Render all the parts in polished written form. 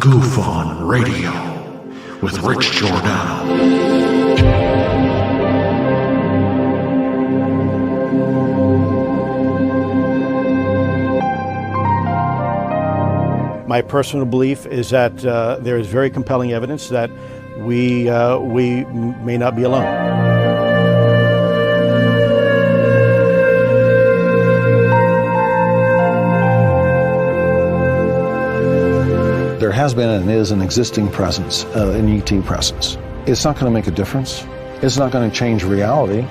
Goof On Radio with Rich Giordano. My personal belief is that there is very compelling evidence that we may not be alone. There has been and is an existing presence, an ET presence. It's not going to make a difference. It's not going to change reality.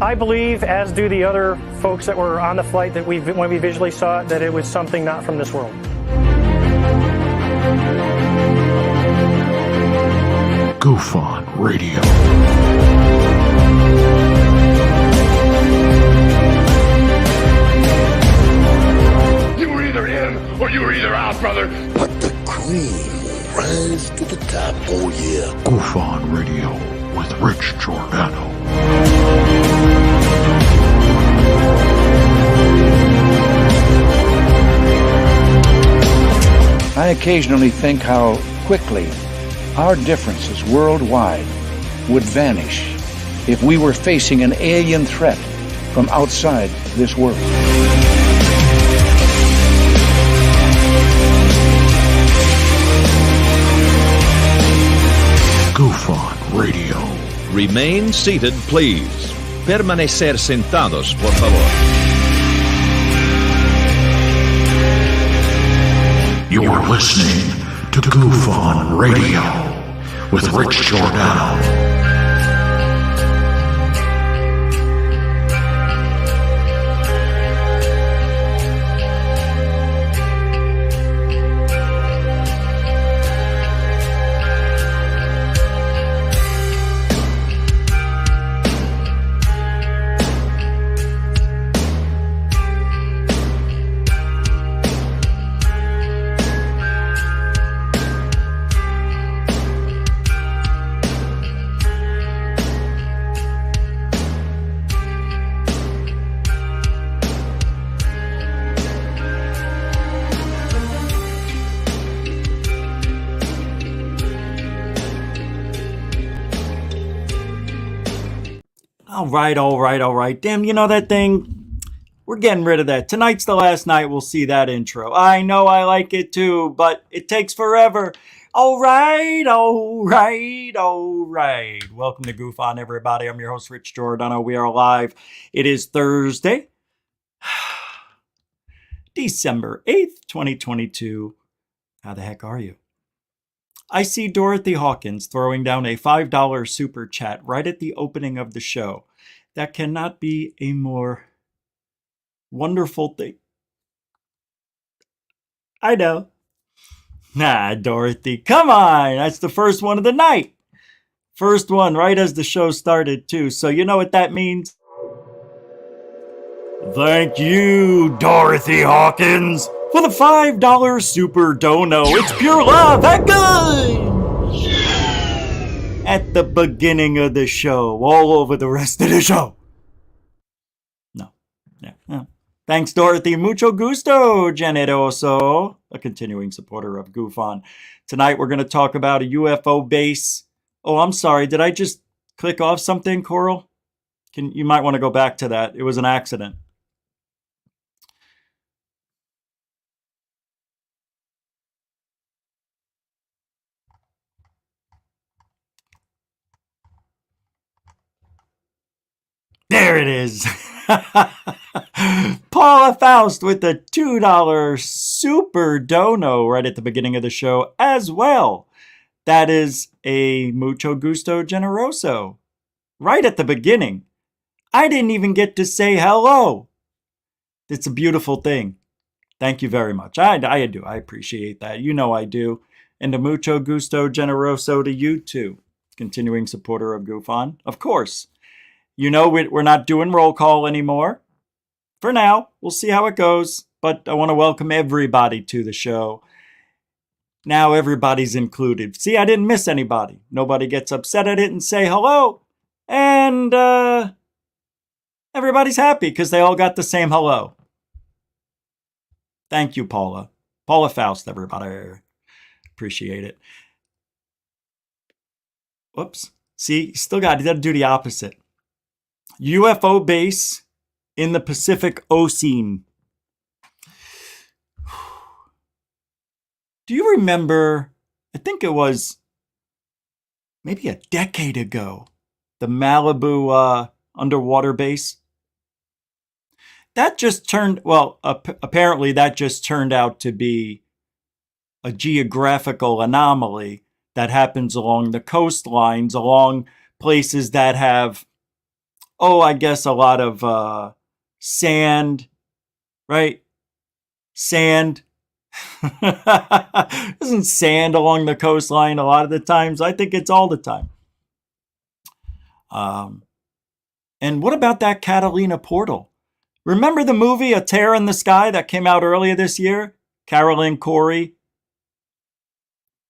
I believe, as do the other folks that were on the flight, that when we visually saw it, that it was something not from this world. Goof On Radio. You were either in or you were either out, brother. But the cream will rise to the top, oh yeah. Goof On Radio with Rich Giordano. I occasionally think how quickly our differences worldwide would vanish if we were facing an alien threat from outside this world. Goof On Radio. Remain seated, please. Permanecer sentados, por favor. You're listening to Goof On Radio with Rich Giordano. All right. Damn, you know that thing? We're getting rid of that. Tonight's the last night we'll see that intro. I know I like it too, but it takes forever. All right. Welcome to Goof On, everybody. I'm your host, Rich Giordano. We are live. It is Thursday, December 8th, 2022. How the heck are you? I see Dorothy Hawkins throwing down a $5 super chat right at the opening of the show. That cannot be a more wonderful thing. I know. Nah, Dorothy, come on. That's the first one of the night. First one right as the show started, too. So you know what that means? Thank you, Dorothy Hawkins, for the $5 super dono. It's pure love. That good. At the beginning of the show, all over the rest of the show. No. Thanks, Dorothy. Mucho gusto, generoso. A continuing supporter of Goof On. Tonight, we're going to talk about a UFO base. Oh, I'm sorry. Did I just click off something, Coral? You might want to go back to that. It was an accident. There it is. Paula Faust with the $2 super dono right at the beginning of the show as well. That is a mucho gusto generoso. Right at the beginning. I didn't even get to say hello. It's a beautiful thing. Thank you very much. I do. I appreciate that. You know I do. And a mucho gusto generoso to you too. Continuing supporter of Goof On. Of course. You know, we're not doing roll call anymore. For now, we'll see how it goes. But I want to welcome everybody to the show. Now everybody's included. See, I didn't miss anybody. Nobody gets upset I didn't say hello. And Everybody's happy because they all got the same hello. Thank you, Paula. Paula Faust, everybody. Appreciate it. Whoops. See, still got to do the opposite. UFO base in the Pacific Ocean. Do you remember, I think it was maybe a decade ago, the Malibu underwater base? That just turned, well, apparently that just turned out to be a geographical anomaly that happens along the coastlines, along places that have, I guess a lot of sand, right? Sand. Isn't sand along the coastline a lot of the times? I think it's all the time. And what about that Catalina portal? Remember the movie A Tear in the Sky that came out earlier this year? Carolyn Corey.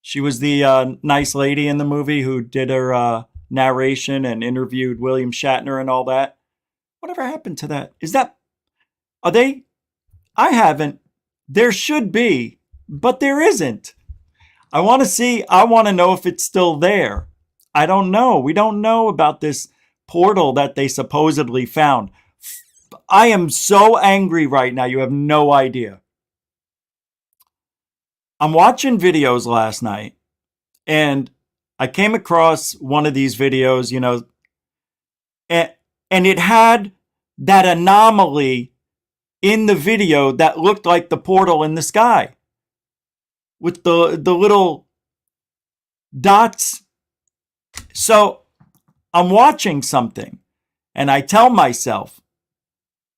She was the nice lady in the movie who did her narration and interviewed William Shatner and all that. Whatever happened to that? Are they? I haven't. There should be, but there isn't. I want to know if it's still there. I don't know. We don't know about this portal that they supposedly found. I am so angry right now. You have no idea. I'm watching videos last night and I came across one of these videos, and it had that anomaly in the video that looked like the portal in the sky with the little dots. So I'm watching something and I tell myself,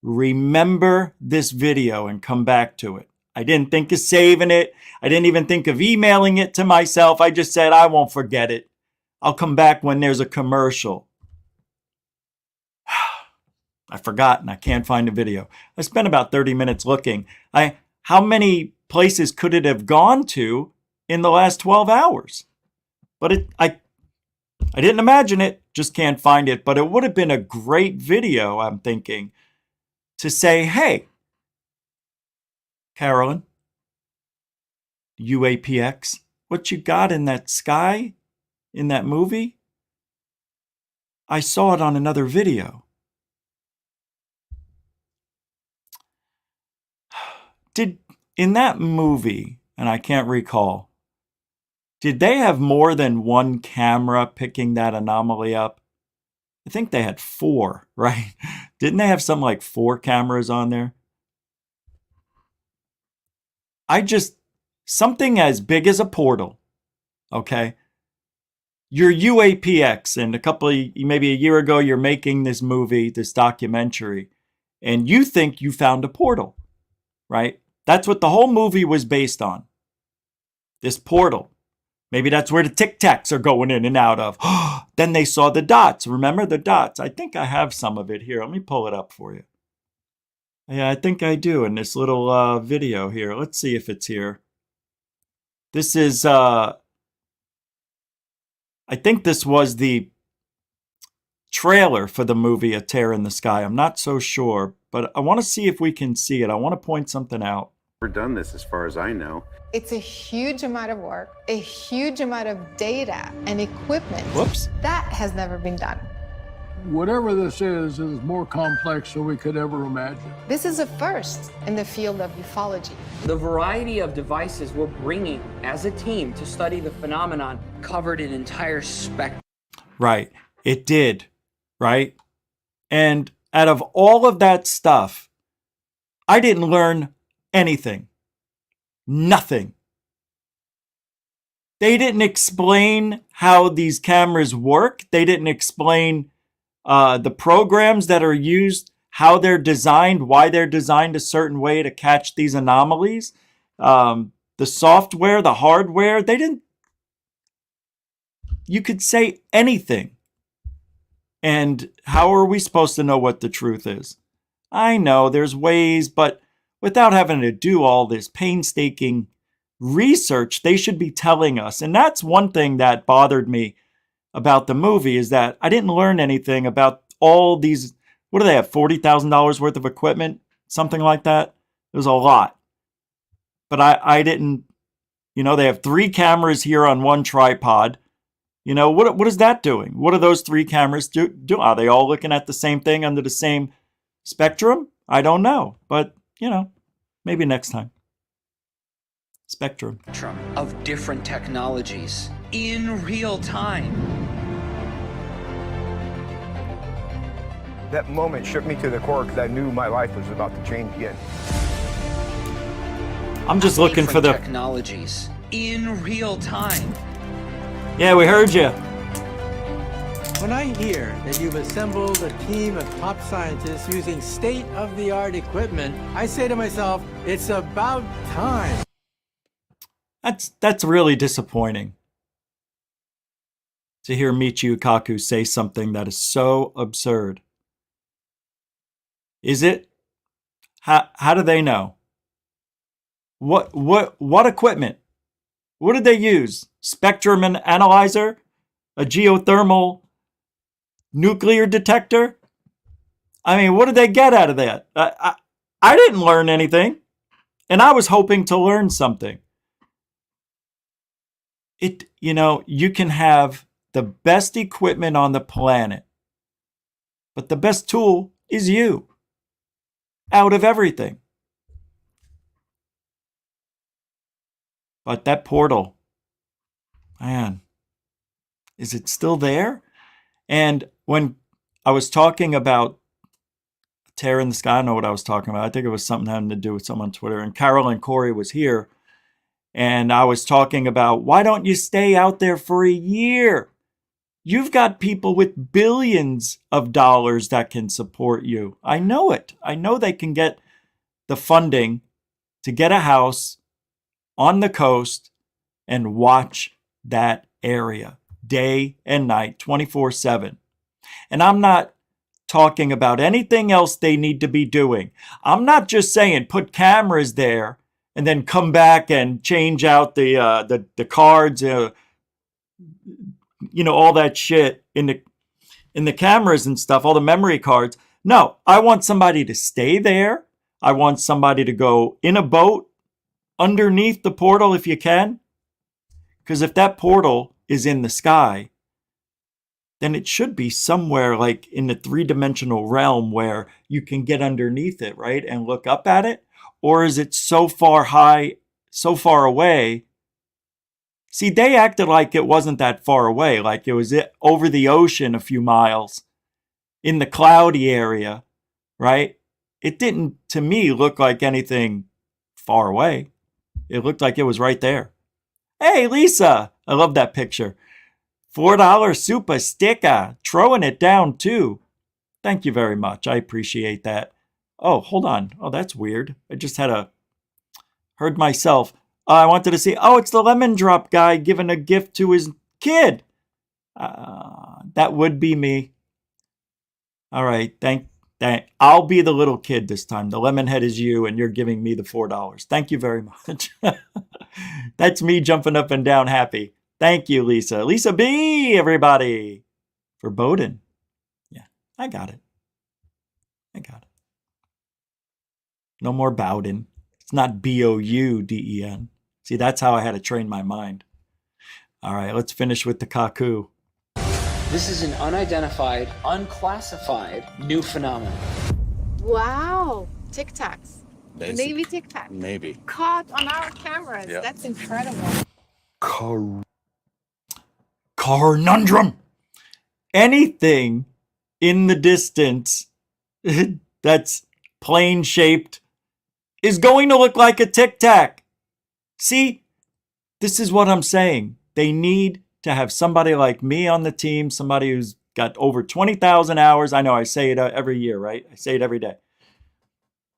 remember this video and come back to it. I didn't think of saving it. I didn't even think of emailing it to myself. I just said, I won't forget it. I'll come back when there's a commercial. I forgot and I can't find the video. I spent about 30 minutes looking. How many places could it have gone to in the last 12 hours? But I didn't imagine it, just can't find it. But it would have been a great video, I'm thinking, to say, hey, Carolyn, UAPX, what you got in that sky, in that movie? I saw it on another video. In that movie, and I can't recall, did they have more than one camera picking that anomaly up? I think they had 4, right? Didn't they have something like 4 cameras on there? Something as big as a portal, okay? You're UAPX, and maybe a year ago, you're making this movie, this documentary, and you think you found a portal, right? That's what the whole movie was based on. This portal. Maybe that's where the Tic Tacs are going in and out of. Then they saw the dots. Remember the dots? I think I have some of it here. Let me pull it up for you. Yeah, I think I do in this little video here. Let's see if it's here. This is, I think this was the trailer for the movie A Tear in the Sky. I'm not so sure, but I want to see if we can see it. I want to point something out. Never done this as far as I know. It's a huge amount of work, a huge amount of data and equipment. Whoops. That has never been done. Whatever this is more complex than we could ever imagine. This is a first in the field of ufology. The variety of devices we're bringing as a team to study the phenomenon covered an entire spectrum. Right. It did. Right? And out of all of that stuff, I didn't learn anything. Nothing. They didn't explain how these cameras work. They didn't explain the programs that are used, how they're designed, why they're designed a certain way to catch these anomalies. The software, the hardware, they didn't. You could say anything. And how are we supposed to know what the truth is? I know there's ways, but without having to do all this painstaking research, they should be telling us. And that's one thing that bothered me about the movie, is that I didn't learn anything about all these, what do they have, $40,000 worth of equipment? Something like that. It was a lot. But I didn't, they have 3 cameras here on one tripod. What is that doing? What are those 3 cameras do? Are they all looking at the same thing under the same spectrum? I don't know. But, maybe next time. Spectrum. Of different technologies in real time. That moment shook me to the core because I knew my life was about to change again. I'm just looking for the technologies in real time. Yeah, we heard you. When I hear that you've assembled a team of top scientists using state-of-the-art equipment, I say to myself, it's about time. That's really disappointing. To hear Michio Kaku say something that is so absurd. Is it? How do they know? What equipment? What did they use? Spectrum and analyzer? A geothermal nuclear detector? I mean, what did they get out of that? I didn't learn anything, and I was hoping to learn something. You can have the best equipment on the planet, but the best tool is you. Out of everything. But that portal, man, is it still there? And when I was talking about tear in the sky, I don't know what I was talking about. I think it was something having to do with someone on Twitter. And Carolyn Corey was here. And I was talking about, why don't you stay out there for a year? You've got people with billions of dollars that can support you. I know it. I know they can get the funding to get a house on the coast and watch that area day and night, 24/7. And I'm not talking about anything else they need to be doing. I'm not just saying put cameras there and then come back and change out the cards, all that shit in the cameras and stuff, all the memory cards. No, I want somebody to stay there. I want somebody to go in a boat underneath the portal if you can. Because if that portal is in the sky, then it should be somewhere like in the 3-dimensional realm where you can get underneath it, right? And look up at it. Or is it so far high, so far away? See, they acted like it wasn't that far away, like it was over the ocean a few miles in the cloudy area, right? It didn't, to me, look like anything far away. It looked like it was right there. Hey, Lisa, I love that picture. $4 super sticker, throwing it down too. Thank you very much. I appreciate that. Oh, hold on. Oh, that's weird. I just heard myself. I wanted to see, it's the lemon drop guy giving a gift to his kid. That would be me. All right, thank. I'll be the little kid this time. The lemon head is you, and you're giving me the $4. Thank you very much. That's me jumping up and down happy. Thank you, Lisa. Lisa B, everybody. For Bowden. Yeah, I got it. No more Bowden. It's not Bouden. See, that's how I had to train my mind. All right, let's finish with the Kaku. This is an unidentified, unclassified new phenomenon. Wow. Tic Tacs. Basic. Maybe Tic Tacs. Maybe. Caught on our cameras. Yep. That's incredible. Conundrum. Anything in the distance that's plane shaped is going to look like a Tic Tac. See, this is what I'm saying. They need to have somebody like me on the team, somebody who's got over 20,000 hours. I know I say it every year, right? I say it every day.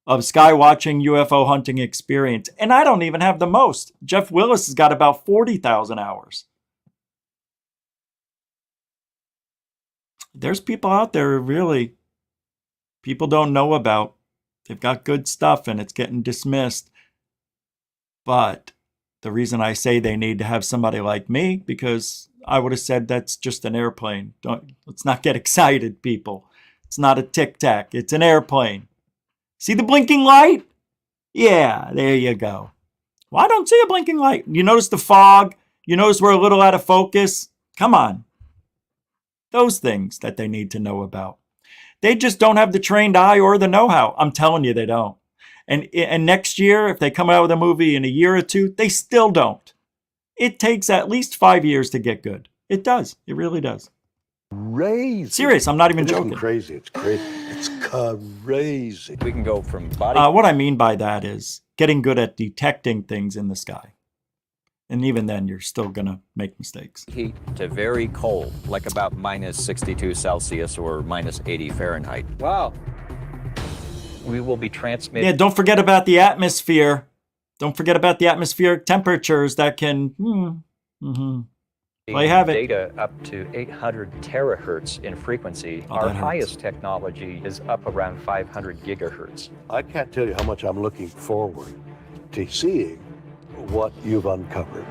Of sky watching, UFO hunting experience. And I don't even have the most. Jeff Willis has got about 40,000 hours. There's people out there who really people don't know about. They've got good stuff and it's getting dismissed. But the reason I say they need to have somebody like me, because I would have said that's just an airplane. Let's not get excited, people. It's not a tic-tac. It's an airplane. See the blinking light? Yeah, there you go. Well, I don't see a blinking light. You notice the fog? You notice we're a little out of focus? Come on. Those things that they need to know about. They just don't have the trained eye or the know-how. I'm telling you, they don't. And next year, if they come out with a movie in a year or two, they still don't. It takes at least 5 years to get good. It does. It really does. Crazy. Serious. I'm not even It isn't joking. crazy. It's crazy. It's crazy. We can go from body. What I mean by that is getting good at detecting things in the sky. And even then, you're still going to make mistakes. Heat to very cold, like about minus 62 Celsius or minus 80 Fahrenheit. Wow. We will be transmitting. Yeah, don't forget about the atmosphere. Don't forget about the atmospheric temperatures that can... Well, you have it. Data up to 800 terahertz in frequency. Our highest technology is up around 500 gigahertz. I can't tell you how much I'm looking forward to seeing what you've uncovered.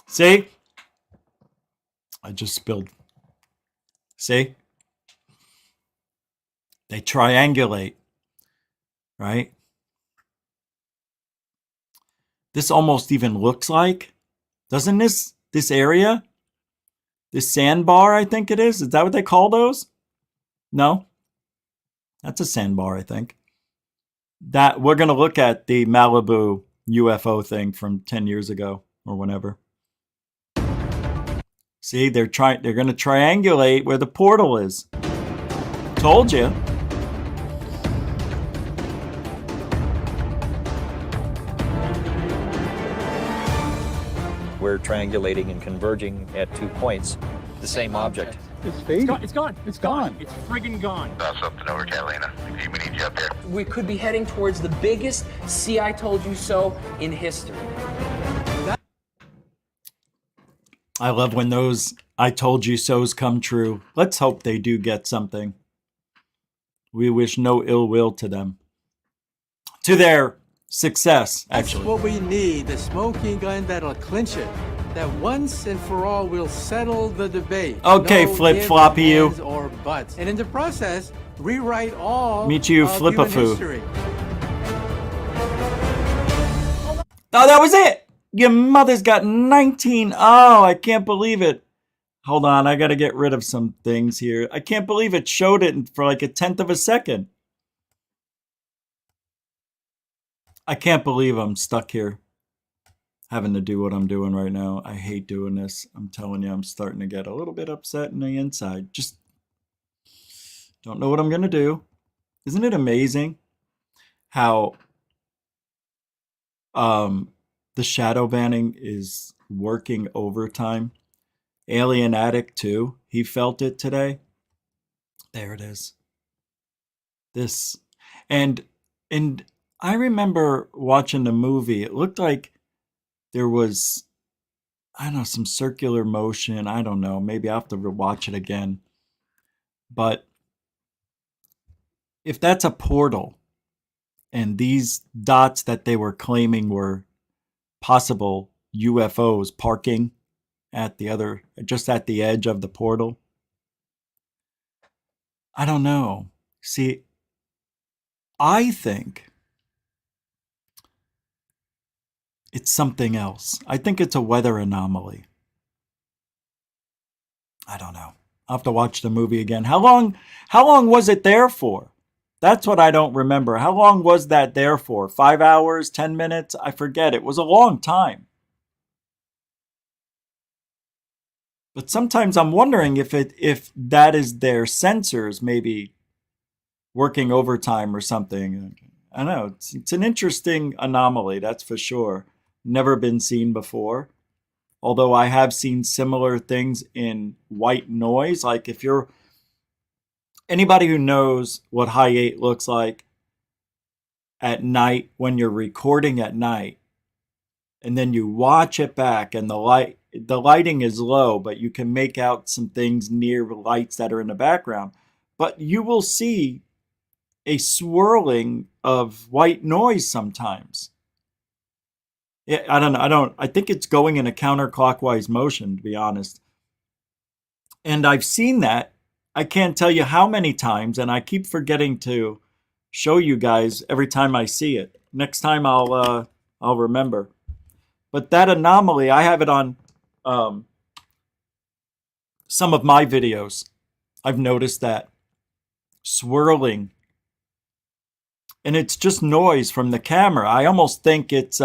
See? I just spilled. See? They triangulate, right? This almost even looks like, doesn't this area, this sandbar, I think it is that what they call those? No? That's a sandbar, I think. That we're going to look at the Malibu UFO thing from 10 years ago or whenever. See, they're going to triangulate where the portal is. Told you. We're triangulating and converging at 2 points, the same object. It's fading. It's gone. It's gone. It's friggin' gone. Something over, Catalina. We need you up there. We could be heading towards the biggest "See, I told you so" in history. I love when those "I told you so's" come true. Let's hope they do get something. We wish no ill will to them. To their success, actually. That's what we need, the smoking gun that'll clinch it. That once and for all will settle the debate. Okay, no flip-floppy you. ands or buts. And in the process, rewrite all Meet you, of flip-a-foo. human history. Oh, that was it! Your mother's got 19. Oh, I can't believe it. Hold on, I gotta get rid of some things here. I can't believe it showed it for like 1/10 of a second. I can't believe I'm stuck here having to do what I'm doing right now. I hate doing this. I'm telling you, I'm starting to get a little bit upset in the inside. Just don't know what I'm going to do. Isn't it amazing how the shadow banning is working overtime? Alien Addict 2, he felt it today. There it is. This. And I remember watching the movie. It looked like there was, I don't know, some circular motion. I don't know. Maybe I'll have to watch it again. But if that's a portal and these dots that they were claiming were possible UFOs parking at just at the edge of the portal, I don't know. See, I think it's something else. I think it's a weather anomaly. I don't know. I'll have to watch the movie again. How long was it there for? That's what I don't remember. How long was that there for? 5 hours, 10 minutes? I forget. It was a long time. But sometimes I'm wondering if that is their sensors maybe working overtime or something. I don't know. It's an interesting anomaly, that's for sure. Never been seen before. Although I have seen similar things in white noise. Like if you're anybody who knows what high 8 looks like at night when you're recording at night, and then you watch it back and the lighting is low, but you can make out some things near lights that are in the background. But you will see a swirling of white noise sometimes. Yeah, I don't know. I think it's going in a counterclockwise motion, to be honest. And I've seen that. I can't tell you how many times, and I keep forgetting to show you guys every time I see it. Next time I'll remember. But that anomaly, I have it on some of my videos. I've noticed that swirling. And it's just noise from the camera. I almost think it's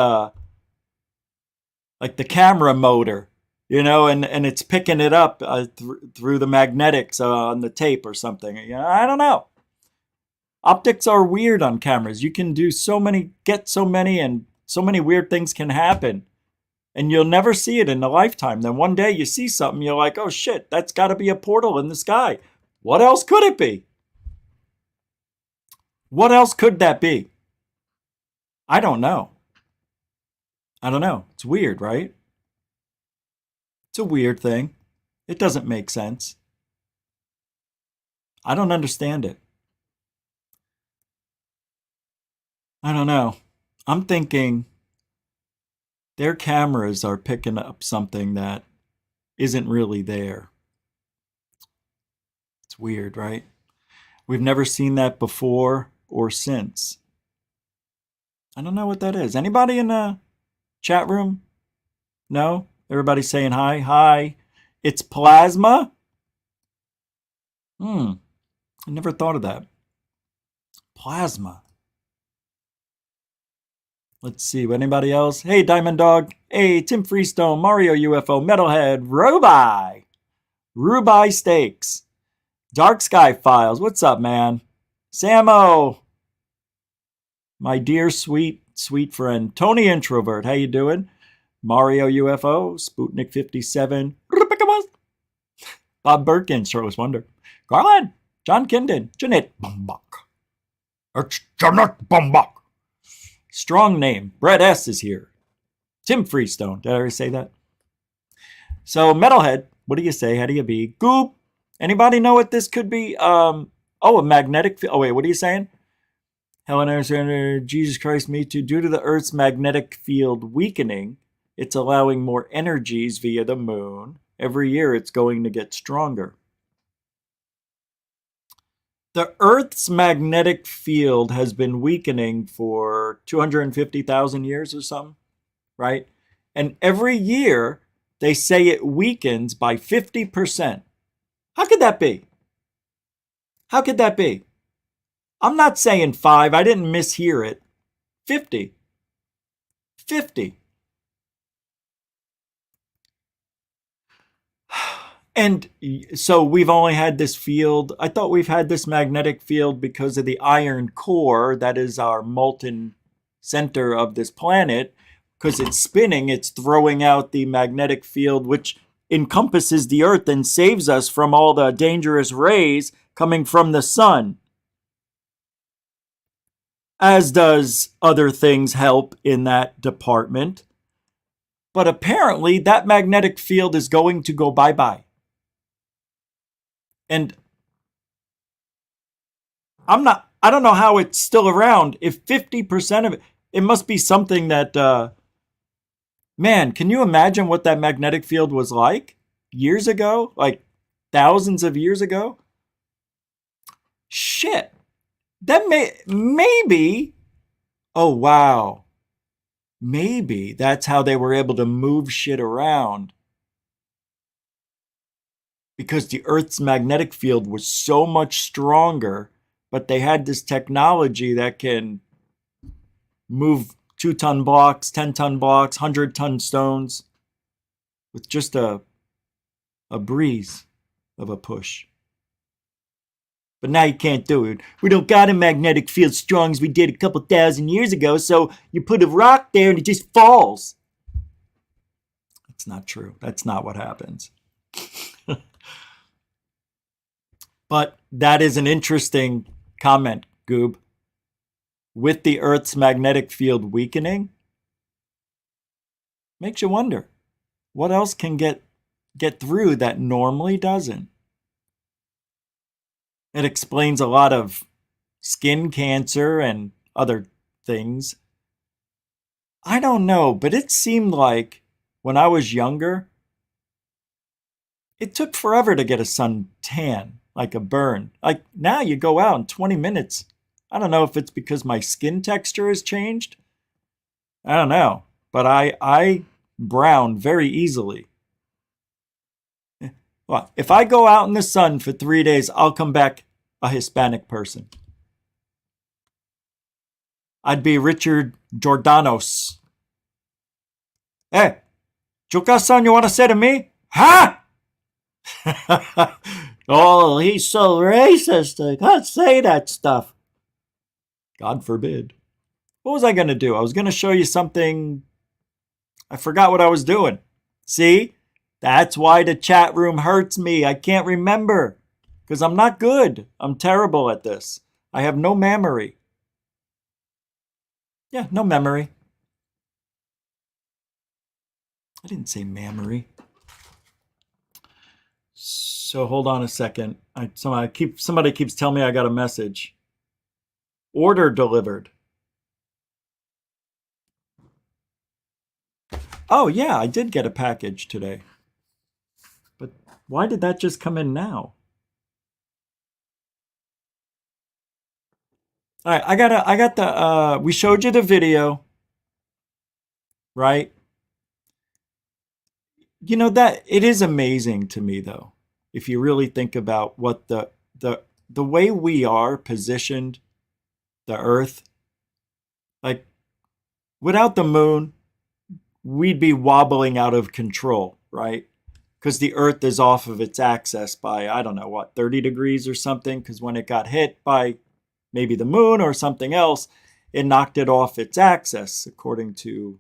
like the camera motor, you know, and it's picking it up through the magnetics on the tape or something. You know, I don't know. Optics are weird on cameras. You can do so many, get so many, and so many weird things can happen. And you'll never see it in a lifetime. Then one day you see something, you're like, oh shit, that's got to be a portal in the sky. What else could it be? What else could that be? I don't know. I don't know. It's weird, right? It's a weird thing. It doesn't make sense. I don't understand it. I don't know. I'm thinking their cameras are picking up something that isn't really there. It's weird, right? We've never seen that before or since. I don't know what that is. Anybody in the chat room? No? Everybody saying hi? Hi. It's plasma? I never thought of that. Plasma. Let's see. Anybody else? Hey, Diamond Dog. Hey, Tim Freestone, Mario UFO, Metalhead, Rubai Steaks, Dark Sky Files. What's up, man? Samo. My dear, sweet friend. Tony Introvert. How you doing? Mario UFO, Sputnik 57. Bob Birkin, Shirtless Wonder. Garland. John Kindon. Jeanette Bumbach. It's Jeanette Bumbach. Strong name. Brett S. is here. Tim Freestone. Did I already say that? So, Metalhead, what do you say? How do you be? Goop. Anybody know what this could be? A magnetic field. Oh, wait, what are you saying? Helen Alexander, Jesus Christ, me too. Due to the Earth's magnetic field weakening, it's allowing more energies via the moon. Every year, it's going to get stronger. The Earth's magnetic field has been weakening for 250,000 years or something, right? And every year, they say it weakens by 50%. How could that be? How could that be? I'm not saying 5. I didn't mishear it. 50. 50. And so we've only had this field. I thought we've had this magnetic field because of the iron core. That is our molten center of this planet. Because it's spinning, it's throwing out the magnetic field, which encompasses the Earth and saves us from all the dangerous rays coming from the sun. As does other things help in that department. But apparently that magnetic field is going to go bye-bye. And I don't know how it's still around. If 50% of it must be something that, man, can you imagine what that magnetic field was like years ago? Like thousands of years ago? Shit. That maybe, oh wow. Maybe that's how they were able to move shit around. Because the Earth's magnetic field was so much stronger, but they had this technology that can move 2-ton blocks, 10-ton blocks, 100-ton stones with just a breeze of a push. But now you can't do it. We don't got a magnetic field strong as we did a couple thousand years ago, so you put a rock there and it just falls. That's not true. That's not what happens. But that is an interesting comment, Goob. With the Earth's magnetic field weakening, makes you wonder, what else can get through that normally doesn't? It explains a lot of skin cancer and other things. I don't know, but it seemed like when I was younger, it took forever to get a suntan, like a burn. Like now you go out in 20 minutes. I don't know if it's because my skin texture has changed. I don't know, but I brown very easily. Well, if I go out in the sun for 3 days, I'll come back a Hispanic person. I'd be Richard Jordanos. Hey, Chuka-san, you want to say to me? Huh? Oh, he's so racist. I can't say that stuff. God forbid. What was I going to do? I was going to show you something. I forgot what I was doing. See? That's why the chat room hurts me. I can't remember. Because I'm not good. I'm terrible at this. I have no memory. Yeah, no memory. I didn't say memory. So hold on a second. Somebody keeps telling me I got a message. Order delivered. Oh yeah, I did get a package today. But why did that just come in now? All right, I got the we showed you the video, right? You know that it is amazing to me though, if you really think about what the way we are positioned, the Earth, like without the moon, we'd be wobbling out of control, right? Because the Earth is off of its axis by, I don't know what, 30 degrees or something, because when it got hit by maybe the moon or something else, it knocked it off its axis, according to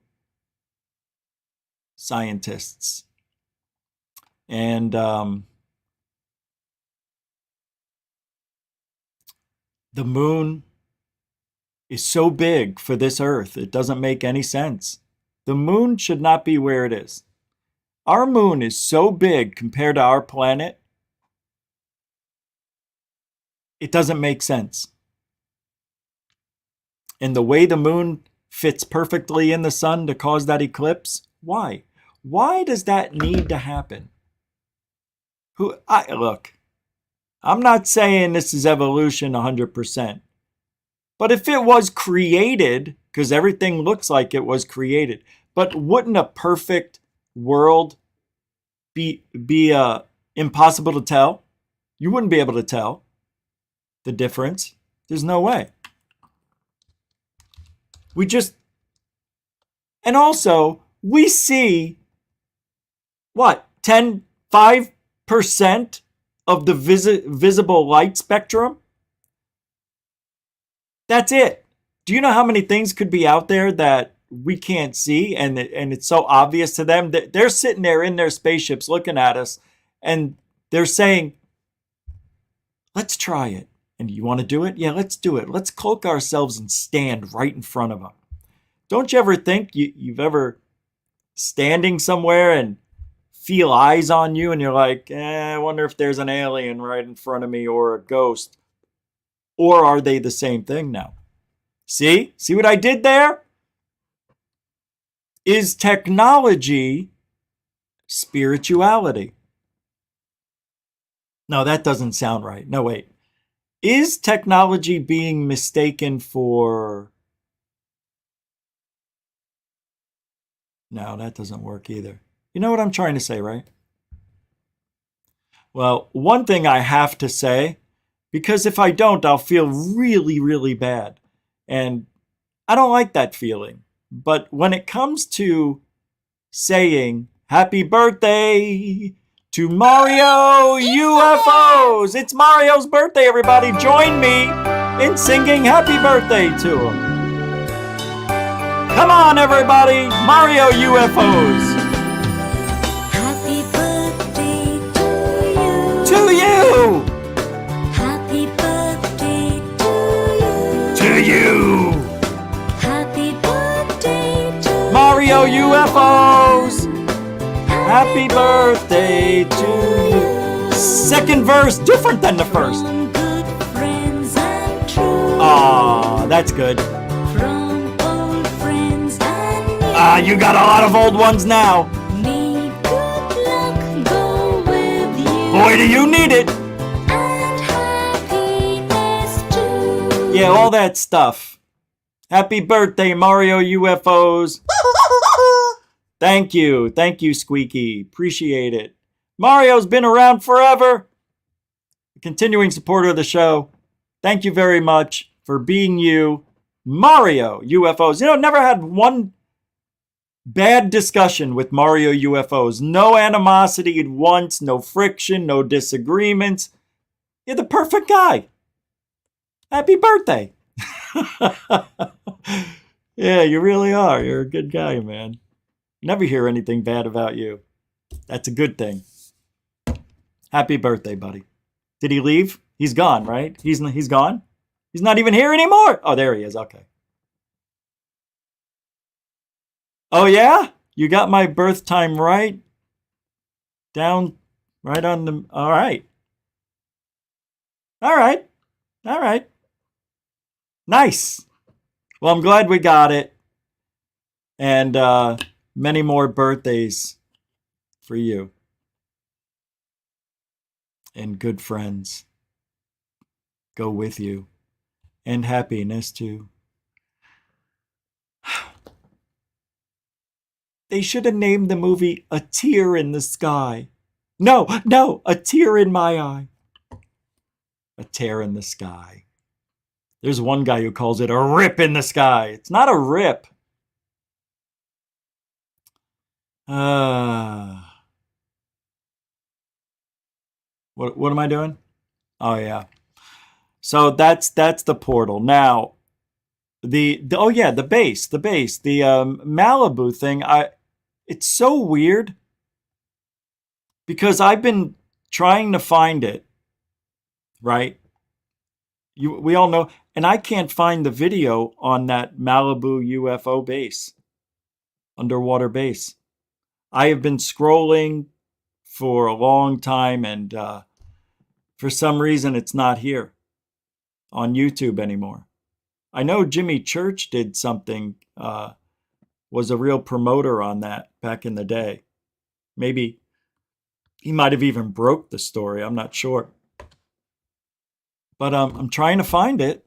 scientists. And the moon is so big for this Earth, it doesn't make any sense. The moon should not be where it is. Our moon is so big compared to our planet, it doesn't make sense. And the way the moon fits perfectly in the sun to cause that eclipse, why? Why does that need to happen? Look, I'm not saying this is evolution 100%. But if it was created, because everything looks like it was created, but wouldn't a perfect world be impossible to tell? You wouldn't be able to tell the difference. There's no way. And also, we see, what, 5% of the visible light spectrum? That's it. Do you know how many things could be out there that we can't see, and it's so obvious to them that they're sitting there in their spaceships looking at us, and they're saying, let's try it. And you want to do it? Yeah, let's do it. Let's cloak ourselves and stand right in front of them. Don't you ever think you've ever standing somewhere and feel eyes on you and you're like, I wonder if there's an alien right in front of me or a ghost? Or are they the same thing now? See? See what I did there? Is technology spirituality? No, that doesn't sound right. No, wait. Is technology being mistaken for... No, that doesn't work either. You know what I'm trying to say, right? Well, one thing I have to say, because if I don't, I'll feel really, really bad. And I don't like that feeling. But when it comes to saying, happy birthday to Mario UFOs. It's Mario's birthday, everybody. Join me in singing happy birthday to him. Come on, everybody. Mario UFOs. Happy birthday to you. To you. Happy birthday to you. To you. Happy birthday to Mario UFOs. Happy birthday to you. Second verse different than the first. Aw, that's good. From old friends and You got a lot of old ones now. May good luck go with you. Boy, do you need it. And happiness too. Yeah, all that stuff. Happy birthday, Mario UFOs. Thank you. Thank you, Squeaky. Appreciate it. Mario's been around forever. Continuing supporter of the show. Thank you very much for being you. Mario UFOs. You know, never had one bad discussion with Mario UFOs. No animosity at once, no friction, no disagreements. You're the perfect guy. Happy birthday. Yeah, you really are. You're a good guy, man. Never hear anything bad about you. That's a good thing. Happy birthday, buddy. Did he leave? He's gone, right? He's gone? He's not even here anymore. Oh, there he is. Okay. Oh, yeah? You got my birth time right? Down right on the... All right. All right. All right. Nice. Well, I'm glad we got it. And many more birthdays for you. And good friends go with you. And happiness, too. They should have named the movie A Tear in the Sky. No, A Tear in My Eye. A Tear in the Sky. There's one guy who calls it a rip in the sky. It's not a rip. What am I doing? Oh, yeah. So that's the portal. Now, the base, the Malibu thing. It's so weird because I've been trying to find it, right? We all know, and I can't find the video on that Malibu UFO base, underwater base. I have been scrolling for a long time, and for some reason, it's not here on YouTube anymore. I know Jimmy Church did something, was a real promoter on that back in the day. Maybe he might have even broke the story. I'm not sure. But I'm trying to find it,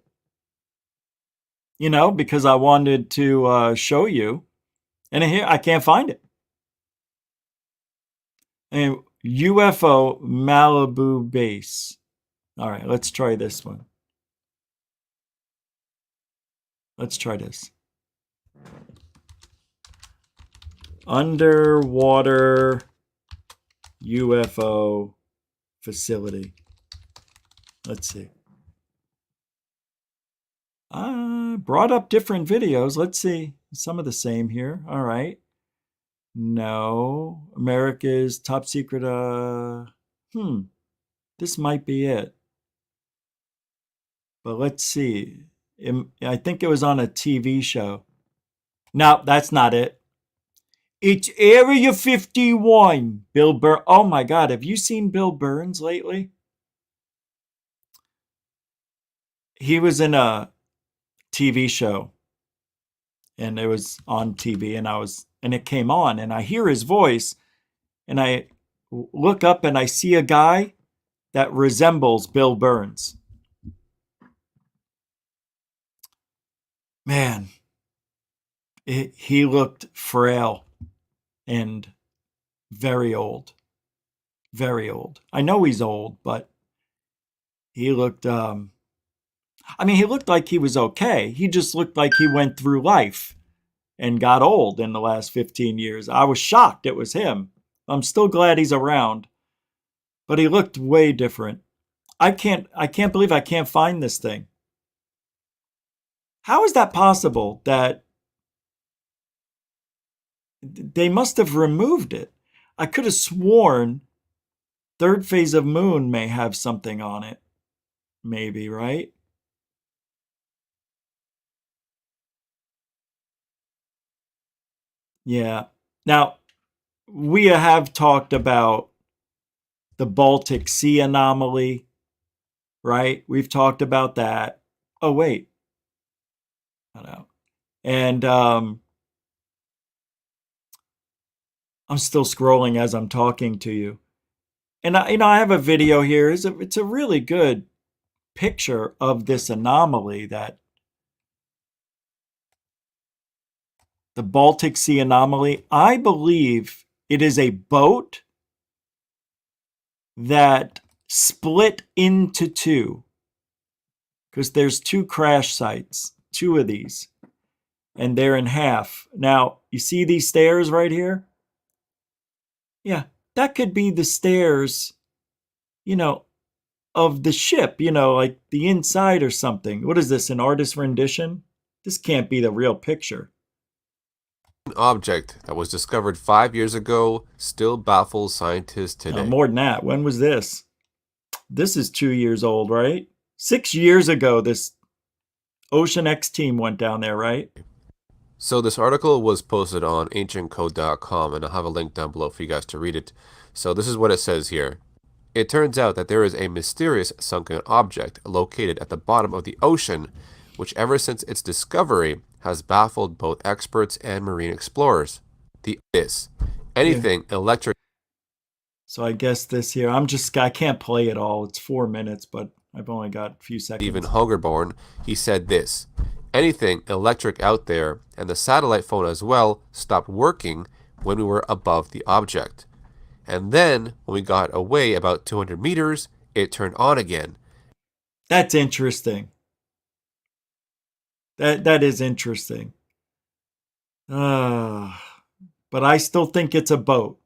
you know, because I wanted to show you. And here, I can't find it. And UFO Malibu base. All right, let's try this one. Let's try this. Underwater UFO facility. Let's see. Brought up different videos. Let's see. Some of the same here. All right. No. America's top secret. This might be it. But let's see. I think it was on a TV show. No, that's not it. It's Area 51. Bill Burns. Oh my God. Have you seen Bill Burns lately? He was in a TV show. And it was on TV. And it came on. And I hear his voice. And I look up and I see a guy that resembles Bill Burns. Man, he looked frail and very old. Very old. I know he's old, but he looked, he looked like he was okay. He just looked like he went through life and got old in the last 15 years. I was shocked it was him. I'm still glad he's around, but he looked way different. I can't believe I can't find this thing. How is that possible that they must have removed it? I could have sworn Third Phase of Moon may have something on it. Maybe, right? Yeah. Now, we have talked about the Baltic Sea anomaly, right? We've talked about that. Oh, wait. I know. And I'm still scrolling as I'm talking to you. And I have a video here. It's a really good picture of this anomaly, that the Baltic Sea anomaly. I believe it is a boat that split into two, because there's two crash sites, two of these, and they're in half. Now, you see these stairs right here? Yeah, that could be the stairs, of the ship, like the inside or something. What is this, an artist's rendition? This can't be the real picture. An object that was discovered 5 years ago still baffles scientists today. No, more than that. When was this? This is 2 years old, right? 6 years ago, this Ocean X team went down there, right? So this article was posted on ancientcode.com, and I'll have a link down below for you guys to read it. So this is what it says here. It turns out that there is a mysterious sunken object located at the bottom of the ocean, which ever since its discovery has baffled both experts and marine explorers. Anything electric. So I guess this here, I can't play it all. It's 4 minutes, but I've only got a few seconds. Stephen Hungerborn, he said this: anything electric out there, and the satellite phone as well, stopped working when we were above the object. And then, when we got away about 200 meters, it turned on again. That's interesting. That is interesting. But I still think it's a boat.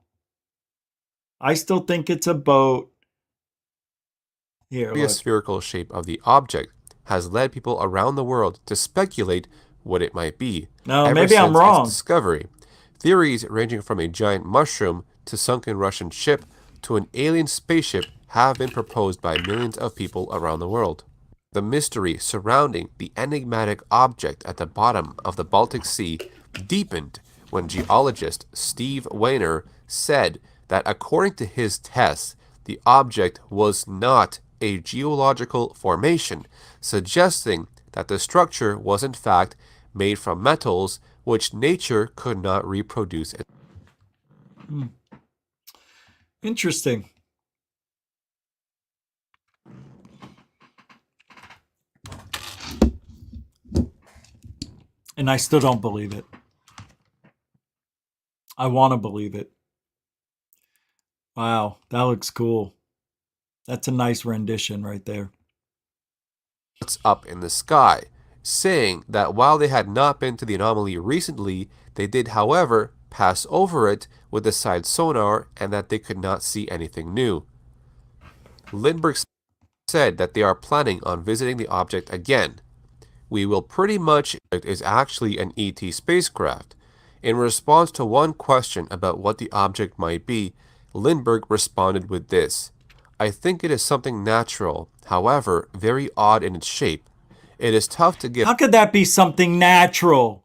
Here, The spherical shape of the object has led people around the world to speculate what it might be. No, maybe I'm wrong. Its discovery. Theories ranging from a giant mushroom to sunken Russian ship to an alien spaceship have been proposed by millions of people around the world. The mystery surrounding the enigmatic object at the bottom of the Baltic Sea deepened when geologist Steve Weiner said that according to his tests, the object was not a geological formation, suggesting that the structure was in fact made from metals which nature could not reproduce. Interesting. And I still don't believe it. I want to believe it. Wow, that looks cool. That's a nice rendition right there. It's up in the sky, saying that while they had not been to the anomaly recently, they did, however, pass over it with the side sonar and that they could not see anything new. Lindbergh said that they are planning on visiting the object again. We will pretty much is actually an ET spacecraft. In response to one question about what the object might be, Lindbergh responded with this: I think it is something natural, however, very odd in its shape. It is tough to give. How could that be something natural?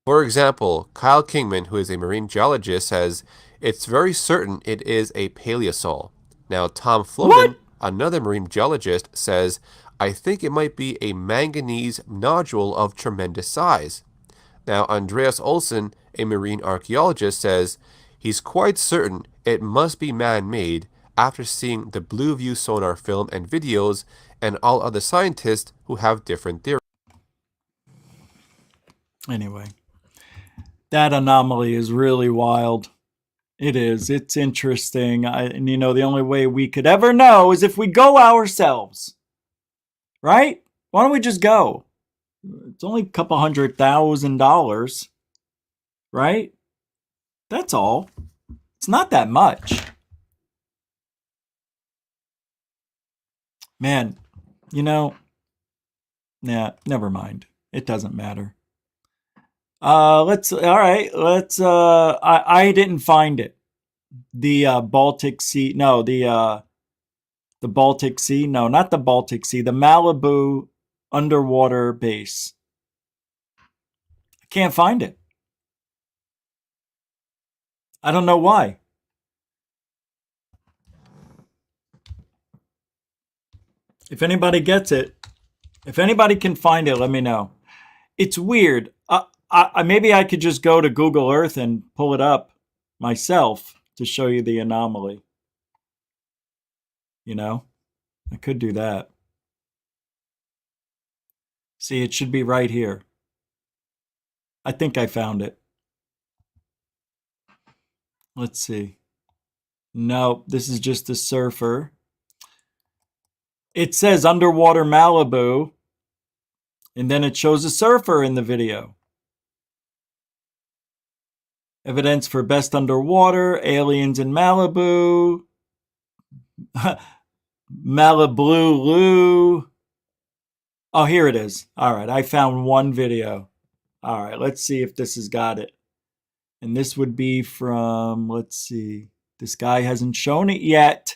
For example, Kyle Kingman, who is a marine geologist, says it's very certain it is a paleosol. Now, Tom Floden, another marine geologist, says, I think it might be a manganese nodule of tremendous size. Now, Andreas Olsen, a marine archaeologist, says he's quite certain it must be man-made after seeing the Blue View sonar film and videos and all other scientists who have different theories. Anyway, that anomaly is really wild. It is. It's interesting. And the only way we could ever know is if we go ourselves. Right? Why don't we just go? It's only a couple $100,000. Right? That's all. It's not that much. Man, never mind. It doesn't matter. I didn't find it. The Baltic Sea, no, the Baltic Sea, no, not the Baltic Sea, the Malibu underwater base. I can't find it. I don't know why. If anybody gets it, if anybody can find it, let me know. It's weird. Maybe I could just go to Google Earth and pull it up myself to show you the anomaly. You know, I could do that. See, it should be right here. I think I found it. Let's see. No, this is just a surfer. It says underwater Malibu, and then it shows a surfer in the video. Evidence for best underwater, aliens in Malibu, Malibu. Oh, here it is. All right, I found one video. All right, let's see if this has got it. And this would be from, let's see. This guy hasn't shown it yet.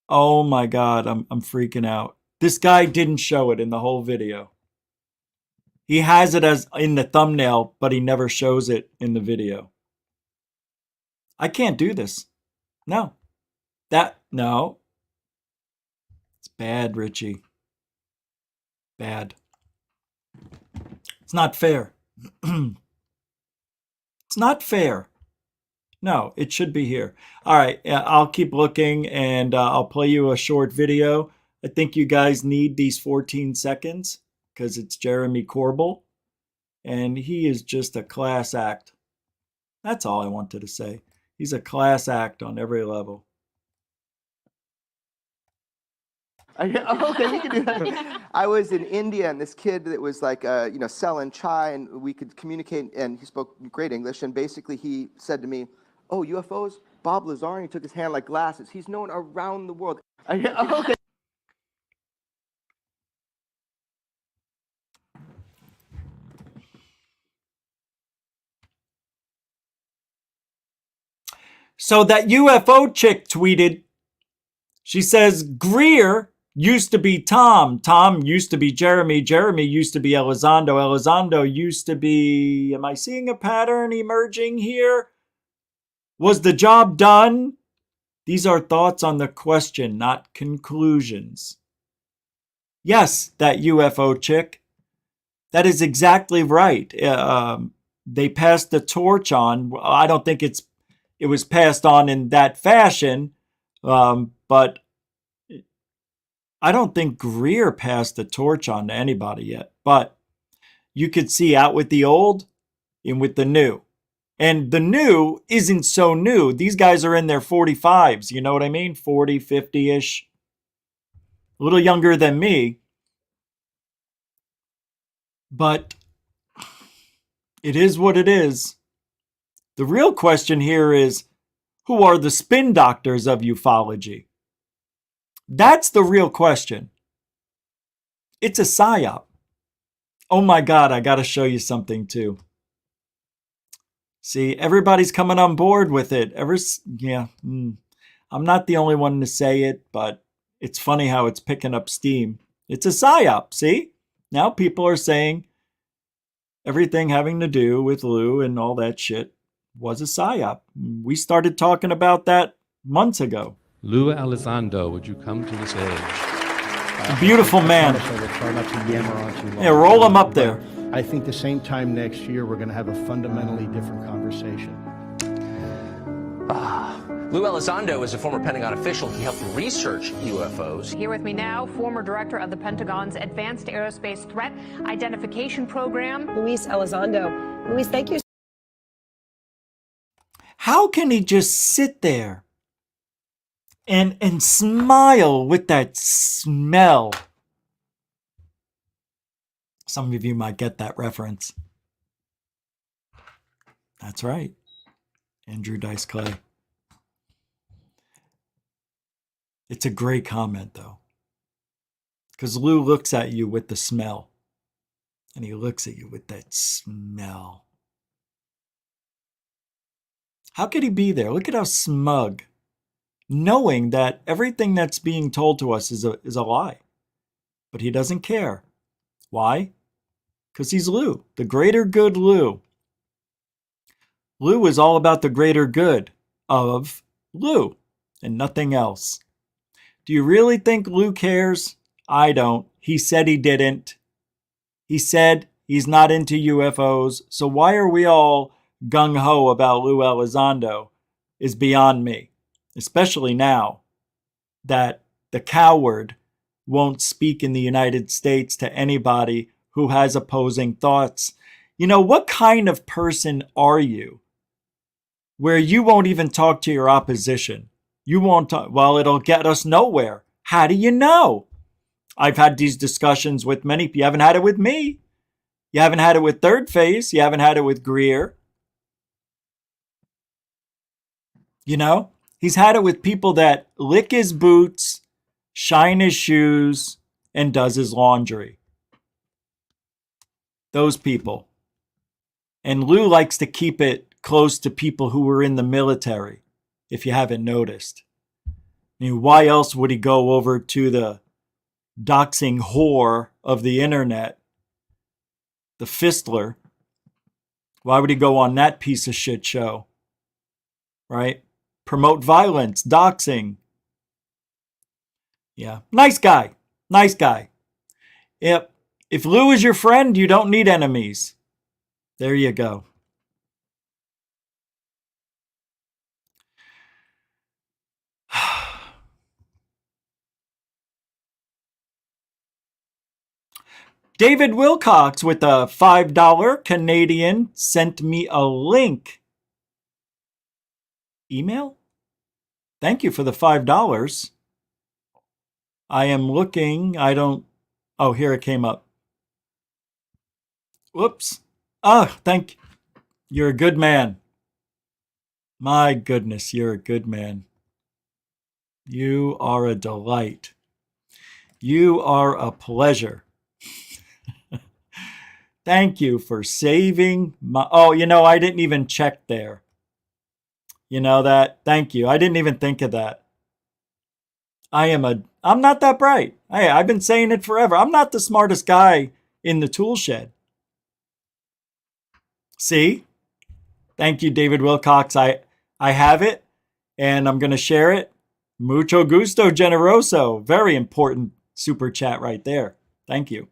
Oh my God, I'm freaking out. This guy didn't show it in the whole video. He has it as in the thumbnail, but he never shows it in the video. I can't do this. No. No. It's bad, Richie. Bad. It's not fair. It's not fair. No, it should be here. All right, I'll keep looking, and I'll play you a short video. I think you guys need these 14 seconds because it's Jeremy Corbell, and he is just a class act. That's all I wanted to say. He's a class act on every level. Okay, we can do that. I was in India, and this kid that was like, selling chai, and we could communicate, and he spoke great English, and basically he said to me, "Oh, UFOs? Bob Lazar," and he took his hand like glasses. He's known around the world. Okay. So that UFO chick tweeted, she says, Greer used to be Tom. Tom used to be Jeremy. Jeremy used to be Elizondo. Elizondo used to be... Am I seeing a pattern emerging here? Was the job done? These are thoughts on the question, not conclusions. Yes, that UFO chick. That is exactly right. They passed the torch on. I don't think it was passed on in that fashion, but I don't think Greer passed the torch on to anybody yet. But you could see out with the old and with the new. And the new isn't so new. These guys are in their 45s, you know what I mean? 40, 50-ish. A little younger than me. But it is what it is. The real question here is, who are the spin doctors of ufology? That's the real question. It's a psyop. Oh my God, I got to show you something too. See, everybody's coming on board with it. I'm not the only one to say it, but it's funny how it's picking up steam. It's a psyop, see? Now people are saying everything having to do with Lou and all that shit was a psyop. We started talking about that months ago. Lou Elizondo, would you come to the stage? A beautiful man. Try not to yammer on too long. Yeah, roll him up there. I think the same time next year, we're going to have a fundamentally different conversation. Lou Elizondo is a former Pentagon official. He helped research UFOs. Here with me now, former director of the Pentagon's Advanced Aerospace Threat Identification Program, Luis Elizondo. Luis, thank you. How can he just sit there and smile with that smell? Some of you might get that reference. That's right. Andrew Dice Clay. It's a great comment, though. Because Lou looks at you with the smell. And he looks at you with that smell. How could he be there? Look at how smug. Knowing that everything that's being told to us is a lie. But he doesn't care. Why? Because he's Lou, the greater good Lou. Lou is all about the greater good of Lou and nothing else. Do you really think Lou cares? I don't. He said he didn't. He said he's not into UFOs. So why are we all gung-ho about Lou Elizondo is beyond me. Especially now that the coward won't speak in the United States to anybody who has opposing thoughts. You know, what kind of person are you where you won't even talk to your opposition? You won't talk. Well, it'll get us nowhere. How do you know? I've had these discussions with many people. You haven't had it with me. You haven't had it with Third Phase. You haven't had it with Greer. You know, he's had it with people that lick his boots, shine his shoes, and does his laundry. Those people. And Lou likes to keep it close to people who were in the military, if you haven't noticed. I mean, why else would he go over to the doxing whore of the internet, the Fistler? Why would he go on that piece of shit show? Right? Promote violence, doxing. Yeah. Nice guy. Nice guy. Yep. If Lou is your friend, you don't need enemies. There you go. David Wilcox with a $5 Canadian sent me a link. Email? Thank you for the $5. I am looking. Oh, here it came up. Whoops. Oh, thank you. You're a good man. My goodness, you're a good man. You are a delight. You are a pleasure. Thank you for saving my... Oh, you know, I didn't even check there. You know that? Thank you. I didn't even think of that. I'm not that bright. I've been saying it forever. I'm not the smartest guy in the tool shed. See? Thank you, David Wilcox. I have it, and I'm going to share it. Mucho gusto, generoso. Very important super chat right there. Thank you.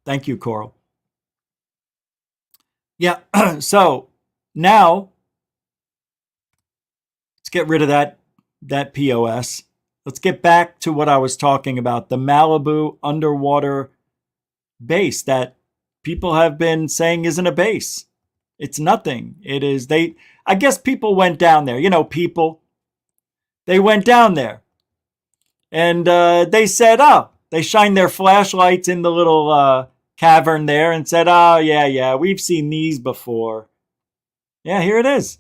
Thank you, Coral. Yeah, so now let's get rid of that POS. Let's get back to what I was talking about, the Malibu underwater base that people have been saying isn't a base. It's nothing. It is, I guess people went down there. You know, people, they went down there. And they said, they shined their flashlights in the little cavern there and said, oh, yeah, we've seen these before. Yeah, here it is.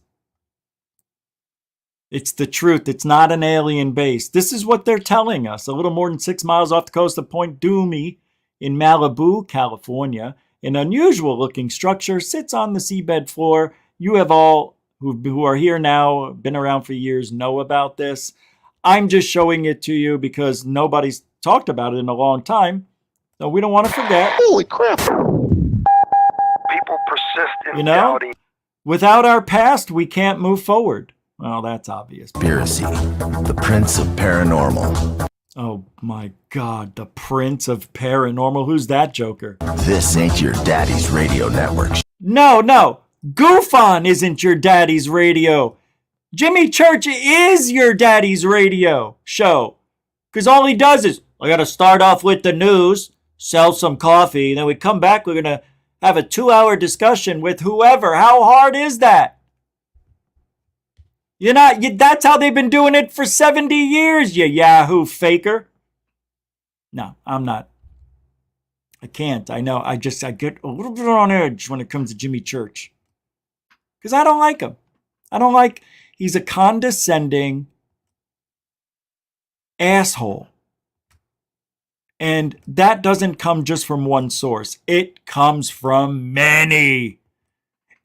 It's the truth. It's not an alien base. This is what they're telling us. A little more than 6 miles off the coast of Point Doomy in Malibu, California, an unusual-looking structure sits on the seabed floor. You have all who are here now, been around for years, know about this. I'm just showing it to you because nobody's talked about it in a long time, so we don't want to forget. Holy crap! People persist in doubting. Without our past, we can't move forward. Well, that's obvious. Conspiracy, the Prince of Paranormal. Oh my God, the Prince of Paranormal. Who's that joker? This ain't your daddy's radio network. No. Goof On isn't your daddy's radio. Jimmy Church is your daddy's radio show. Because all he does is, I got to start off with the news, sell some coffee, then we come back, we're going to have a 2-hour discussion with whoever. How hard is that? That's how they've been doing it for 70 years, you Yahoo faker. No, I'm not. I can't. I know. I get a little bit on edge when it comes to Jimmy Church. Because I don't like him. He's a condescending asshole. And that doesn't come just from one source. It comes from many.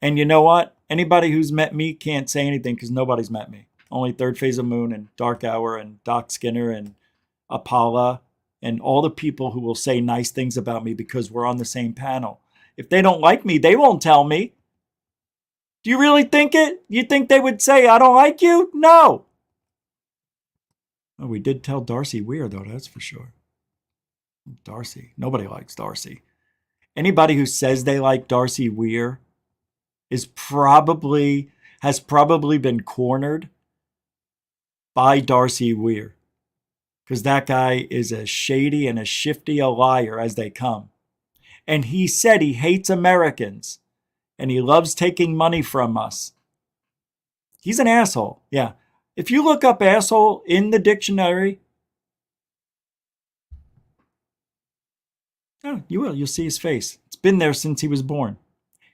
And you know what? Anybody who's met me can't say anything because nobody's met me. Only Third Phase of Moon and Dark Hour and Doc Skinner and Apala and all the people who will say nice things about me because we're on the same panel. If they don't like me, they won't tell me. Do you really think it? You think they would say, I don't like you? No. Oh, we did tell Darcy Weir, though, that's for sure. Darcy. Nobody likes Darcy. Anybody who says they like Darcy Weir has probably been cornered by Darcy Weir. Because that guy is as shady and as shifty a liar as they come. And he said he hates Americans. And he loves taking money from us. He's an asshole. Yeah. If you look up asshole in the dictionary, oh, you will. You'll see his face. It's been there since he was born.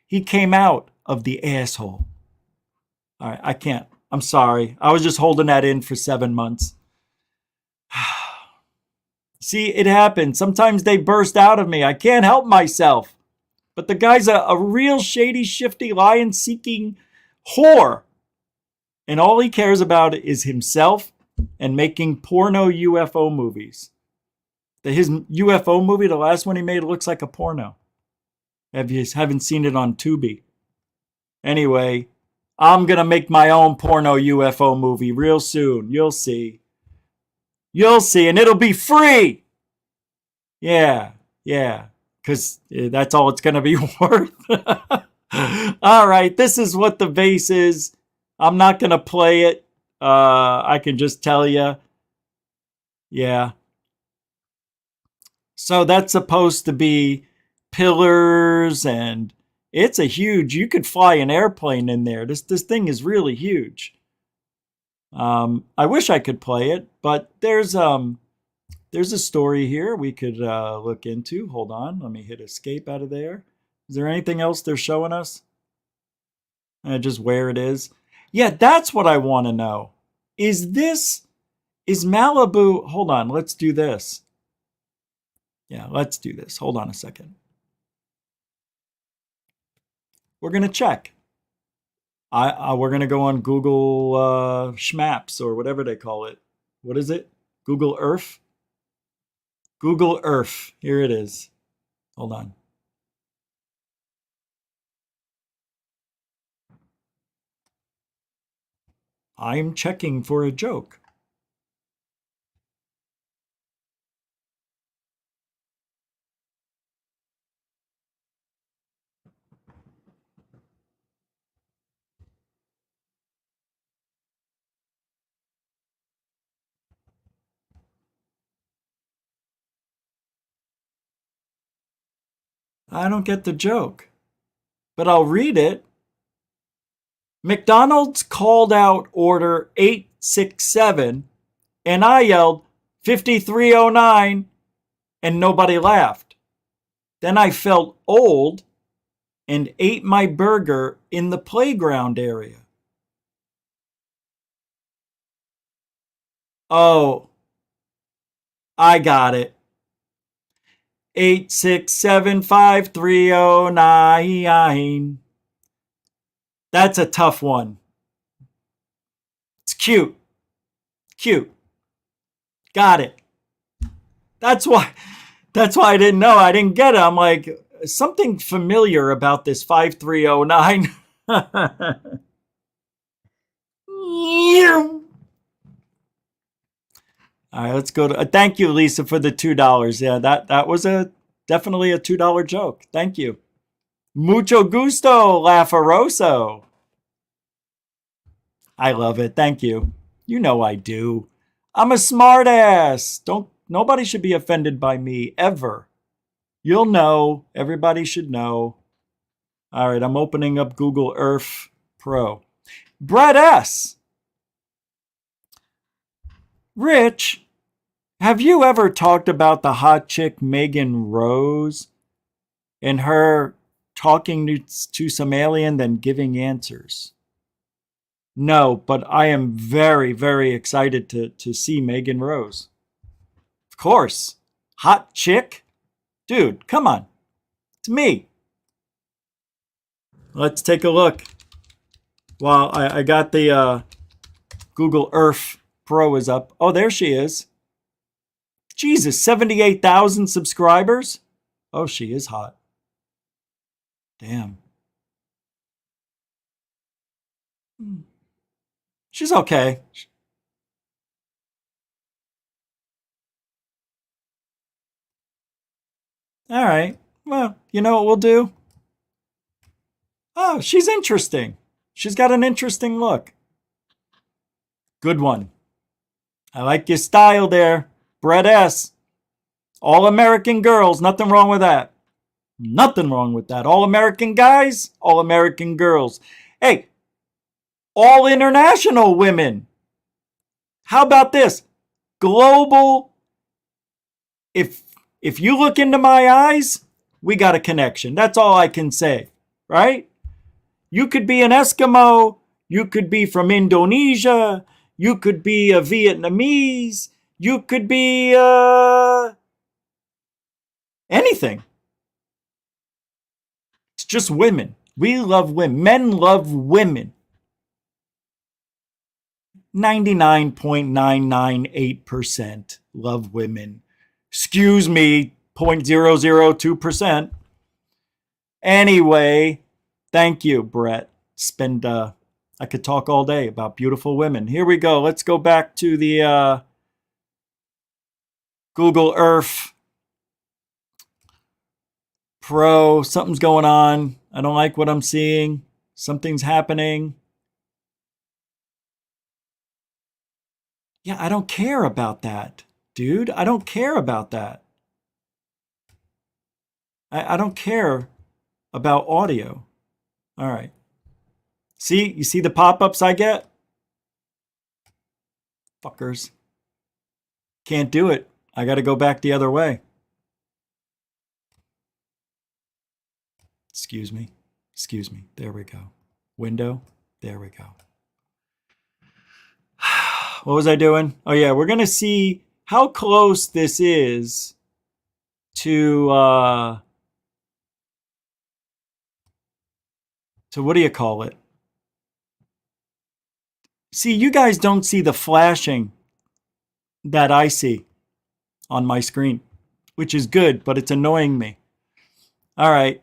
He came out of the asshole. All right, I can't. I'm sorry. I was just holding that in for 7 months. See, it happens. Sometimes they burst out of me. I can't help myself. But the guy's a real shady, shifty, lion-seeking whore. And all he cares about is himself and making porno UFO movies. His UFO movie, the last one he made, looks like a porno. If you haven't seen it on Tubi. Anyway, I'm going to make my own porno UFO movie real soon. You'll see. You'll see. And it'll be free. Yeah. Because that's all it's going to be worth. All right. This is what the vase is. I'm not going to play it. I can just tell you. Yeah. So that's supposed to be pillars, and it's a huge, you could fly an airplane in there. This thing is really huge. I wish I could play it, but there's a story here we could look into. Hold on, let me hit escape out of there. Is there anything else they're showing us? Just where it is. Yeah, that's what I want to know. Is Malibu, hold on, let's do this. Yeah, let's do this. Hold on a second. We're going to check. We're going to go on Google Schmaps or whatever they call it. What is it? Google Earth? Google Earth. Here it is. Hold on. I'm checking for a joke. I don't get the joke, but I'll read it. McDonald's called out order 867, and I yelled 5309, and nobody laughed. Then I felt old and ate my burger in the playground area. Oh, I got it. 8675309. That's a tough one. It's cute. Cute. Got it. That's why I didn't know. I didn't get it. I'm like, something familiar about this 5309. All right, let's go to. Thank you, Lisa, for the $2. Yeah, that was definitely a $2 joke. Thank you. Mucho gusto, Lafaroso. I love it. Thank you. You know I do. I'm a smartass. Nobody should be offended by me ever. You'll know. Everybody should know. All right, I'm opening up Google Earth Pro. Brett S. Rich, have you ever talked about the hot chick Megan Rose and her talking to some alien then giving answers? No, but I am very, very excited to see Megan Rose. Of course. hot chick? Dude, come on. It's me. Let's take a look. Well, I got the Google Earth Pro is up. Oh, there she is. Jesus, 78,000 subscribers? Oh, she is hot. Damn. She's okay. All right. Well, you know what we'll do? Oh, she's interesting. She's got an interesting look. Good one. I like your style there, Brett S. All American girls, nothing wrong with that. Nothing wrong with that. All American guys, all American girls. Hey, all international women. How about this? Global. If you look into my eyes, we got a connection. That's all I can say, right? You could be an Eskimo. You could be from Indonesia. You could be a Vietnamese. You could be anything. It's just women. We love women. Men love women. 99.998% love women. Excuse me, 0.002%. Anyway, thank you, Brett. I could talk all day about beautiful women. Here we go. Let's go back to the Google Earth Pro. Something's going on. I don't like what I'm seeing. Something's happening. Yeah, I don't care about that, dude. I don't care about that. I don't care about audio. All right. See, you see the pop-ups I get? Fuckers. Can't do it. I got to go back the other way. Excuse me. Excuse me. There we go. Window. There we go. What was I doing? Oh, yeah. We're going to see how close this is to what do you call it? See, you guys don't see the flashing that I see on my screen, which is good, but it's annoying me. All right.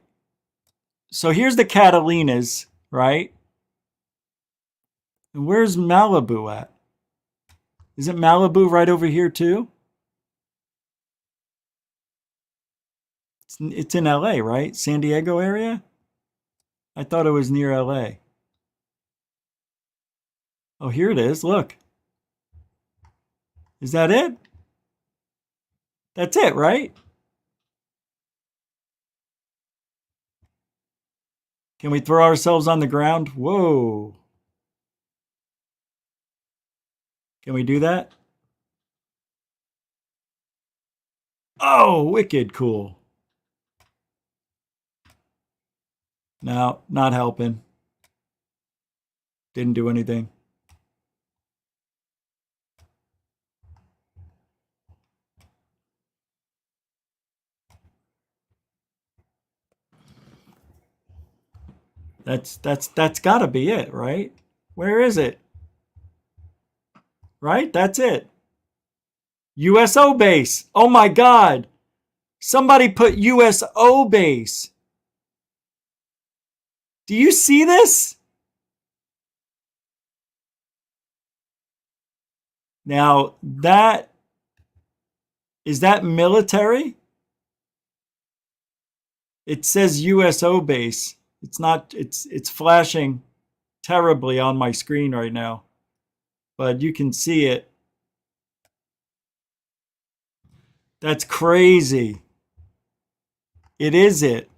So here's the Catalinas, right? And where's Malibu at? Isn't Malibu right over here too? It's in LA, right? San Diego area? I thought it was near LA. Oh, here it is. Look. Is that it? That's it, right? Can we throw ourselves on the ground? Whoa. Can we do that? Oh, wicked cool. No, not helping. Didn't do anything. That's got to be it, right? Where is it? Right? That's it. USO base. Oh my God. Somebody put USO base. Do you see this? Now, is that military? It says USO base. It's not, it's flashing terribly on my screen right now, but you can see it. That's crazy. It is it.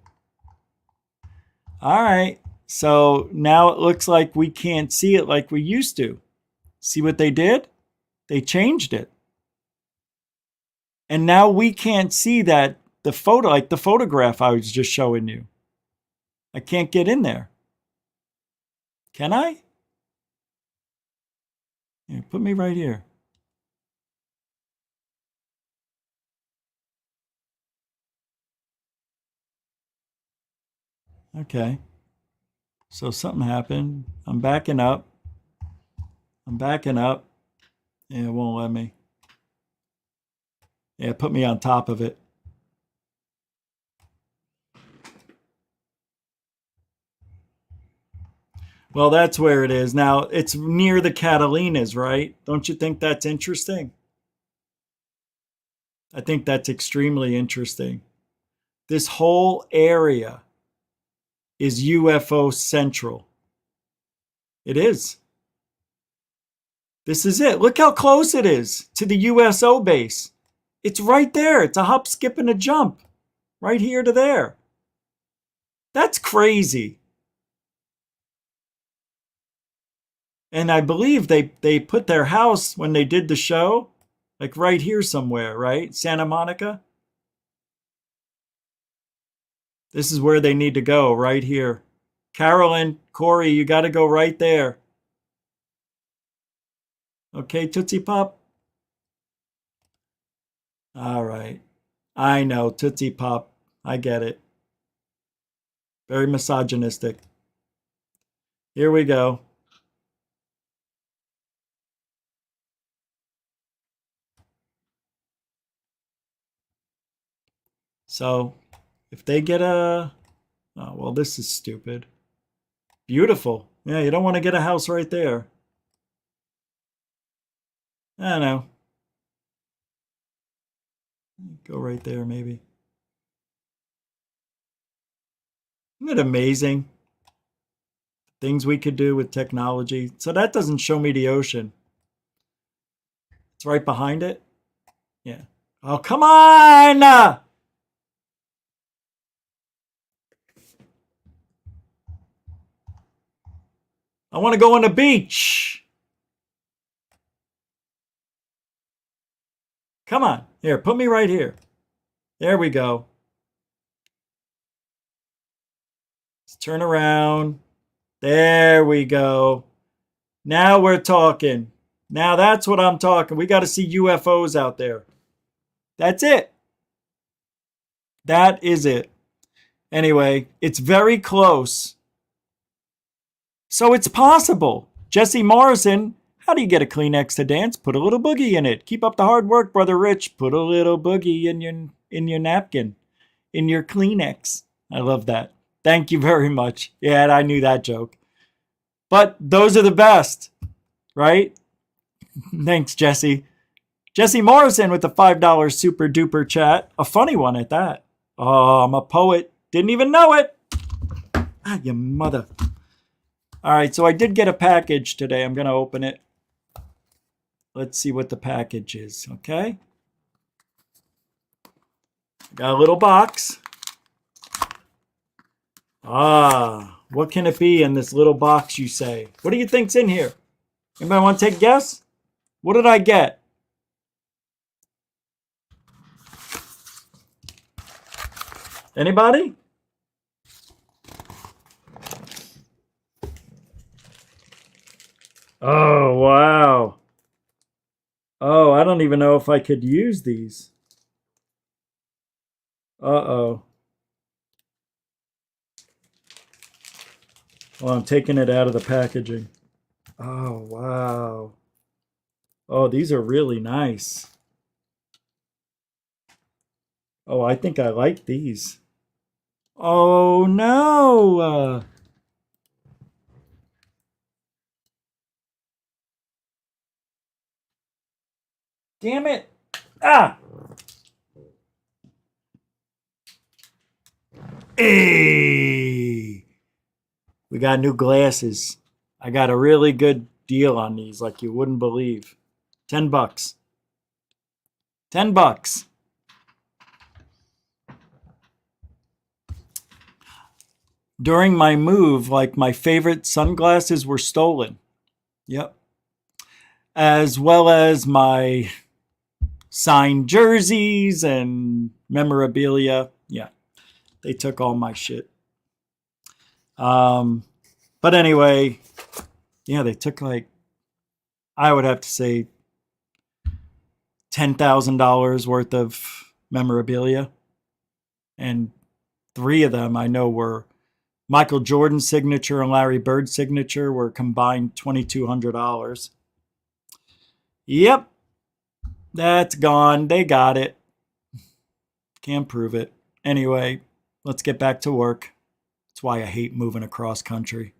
All right. So now it looks like we can't see it like we used to. See what they did? They changed it. And now we can't see that the photo, like the photograph I was just showing you. I can't get in there. Can I? Here, put me right here. Okay. So something happened. I'm backing up. Yeah, it won't let me. Yeah, put me on top of it. Well, that's where it is. Now, it's near the Catalinas, right? Don't you think that's interesting? I think that's extremely interesting. This whole area is UFO central. It is. This is it. Look how close it is to the USO base. It's right there. It's a hop, skip, and a jump. Right here to there. That's crazy. And I believe they put their house when they did the show, like right here somewhere, right? Santa Monica. This is where they need to go, right here. Carolyn, Corey, you got to go right there. Okay, Tootsie Pop? All right. I know, Tootsie Pop. I get it. Very misogynistic. Here we go. So, if they get a... Oh, well, this is stupid. Beautiful. Yeah, you don't want to get a house right there. I don't know. Go right there, maybe. Isn't it amazing? Things we could do with technology. So that doesn't show me the ocean. It's right behind it. Yeah. Oh, come on! I want to go on the beach. Come on. Here, put me right here. There we go. Let's turn around. There we go. Now we're talking. Now that's what I'm talking. We got to see UFOs out there. That's it. That is it. Anyway, it's very close. So it's possible. Jesse Morrison, how do you get a Kleenex to dance? Put a little boogie in it. Keep up the hard work, Brother Rich. Put a little boogie in your napkin, in your Kleenex. I love that. Thank you very much. Yeah, I knew that joke. But those are the best, right? Thanks, Jesse. Jesse Morrison with the $5 super duper chat. A funny one at that. Oh, I'm a poet. Didn't even know it. Ah, you mother. All right, so I did get a package today. I'm going to open it. Let's see what the package is, okay? Got a little box. Ah, what can it be in this little box, you say? What do you think's in here? Anybody want to take a guess? What did I get? Anybody? Oh, wow. Oh, I don't even know if I could use these. Uh-oh. Well, I'm taking it out of the packaging. Oh, wow. Oh, these are really nice. Oh, I think I like these. Oh, no. Damn it. Ah. Hey. We got new glasses. I got a really good deal on these, like you wouldn't believe. $10. $10. During my move, like my favorite sunglasses were stolen. Yep. As well as my signed jerseys and memorabilia. Yeah. They took all my shit. But anyway, yeah, they took like, I would have to say $10,000 worth of memorabilia. And 3 of them I know were Michael Jordan's signature and Larry Bird's signature were combined $2,200. Yep, that's gone. They got it. Can't prove it. Anyway, let's get back to work. That's why I hate moving across country.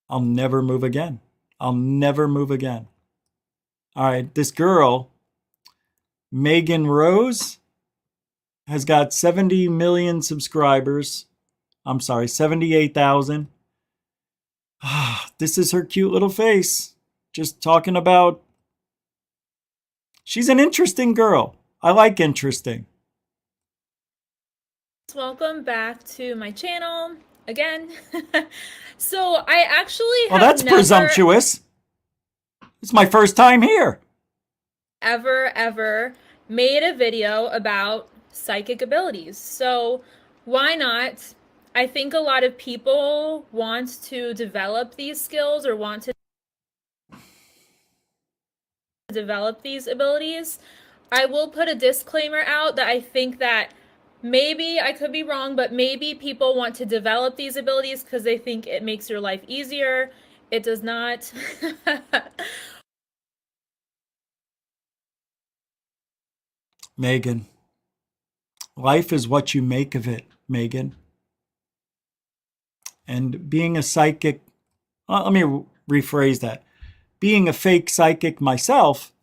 I'll never move again. I'll never move again. All right, this girl, Megan Rose, has got 70 million subscribers. I'm sorry, 78,000. This is her cute little face. Just talking about... She's an interesting girl. I like interesting. Welcome back to my channel again. So I actually have that's never, presumptuous. It's my first time here. Ever made a video about psychic abilities. So why not? I think a lot of people want to develop these skills or want to develop these abilities. I will put a disclaimer out that I think that maybe, I could be wrong, but maybe people want to develop these abilities because they think it makes your life easier. It does not. Megan, life is what you make of it, Megan. And being a psychic, let me rephrase that. Being a fake psychic myself,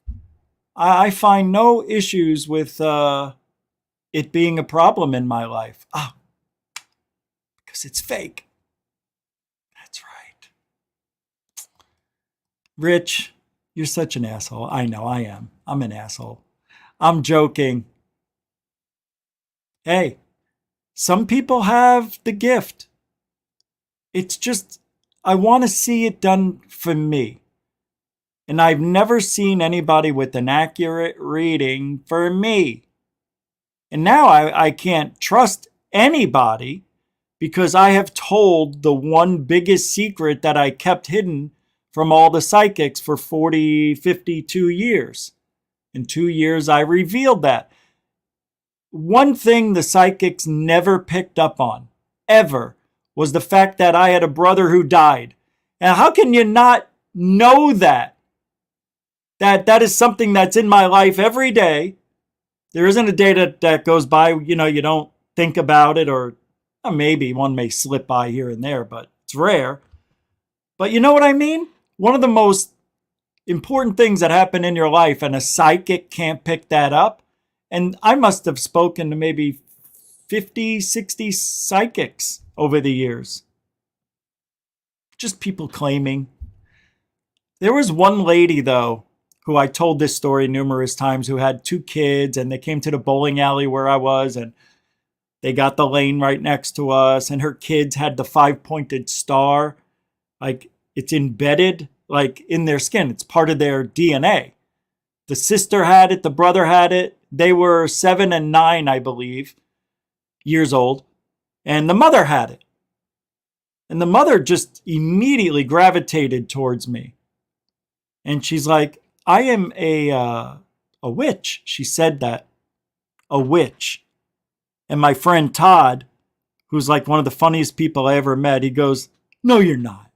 I find no issues with it being a problem in my life. Because it's fake. That's right. Rich, you're such an asshole. I know I am. I'm an asshole. I'm joking. Hey, some people have the gift. It's just, I want to see it done for me. And I've never seen anybody with an accurate reading for me. And now I can't trust anybody because I have told the one biggest secret that I kept hidden from all the psychics for 52 years. In 2 years, I revealed that. One thing the psychics never picked up on, ever, was the fact that I had a brother who died. And how can you not know that? That is something that's in my life every day. There isn't a day that goes by, you don't think about it, or maybe one may slip by here and there, but it's rare. But you know what I mean? One of the most important things that happen in your life, and a psychic can't pick that up. And I must have spoken to maybe 50, 60 psychics over the years. Just people claiming. There was one lady, though, who I told this story numerous times, who had 2 kids, and they came to the bowling alley where I was, and they got the lane right next to us, and her kids had the 5-pointed star. Like, it's embedded, like, in their skin. It's part of their DNA. The sister had it, the brother had it. They were 7 and 9, I believe, years old, and the mother had it. And the mother just immediately gravitated towards me. And she's like, I am a witch. She said that. A witch. And my friend Todd, who's like one of the funniest people I ever met, he goes, no, you're not.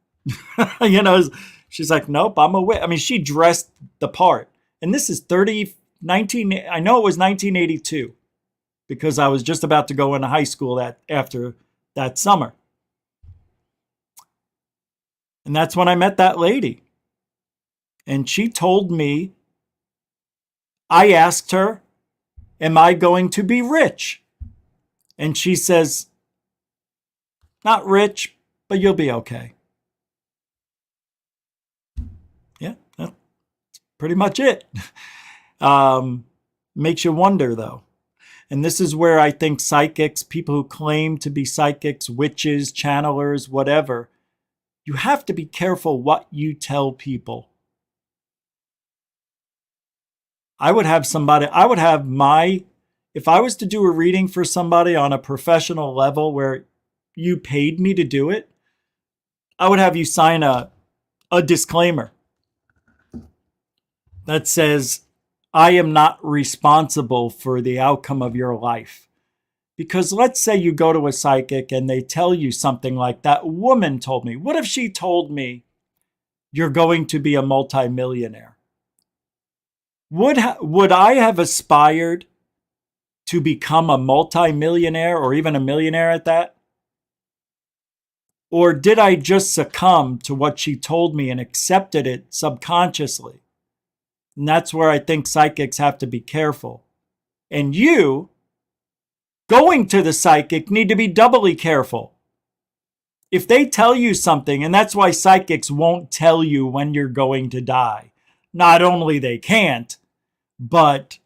She's like, nope, I'm a witch. I mean, she dressed the part. And this is I know it was 1982, because I was just about to go into high school after that summer. And that's when I met that lady. And she told me, I asked her, am I going to be rich? And she says, not rich, but you'll be okay. Yeah, that's pretty much it. Makes you wonder, though. And this is where I think psychics, people who claim to be psychics, witches, channelers, whatever, you have to be careful what you tell people. if I was to do a reading for somebody on a professional level where you paid me to do it, I would have you sign a disclaimer that says, I am not responsible for the outcome of your life. Because let's say you go to a psychic and they tell you something like that woman told me. What if she told me you're going to be a multimillionaire? Would I have aspired to become a multimillionaire or even a millionaire at that? Or did I just succumb to what she told me and accepted it subconsciously? And that's where I think psychics have to be careful. And you, going to the psychic, need to be doubly careful. If they tell you something, and that's why psychics won't tell you when you're going to die. Not only they can't, but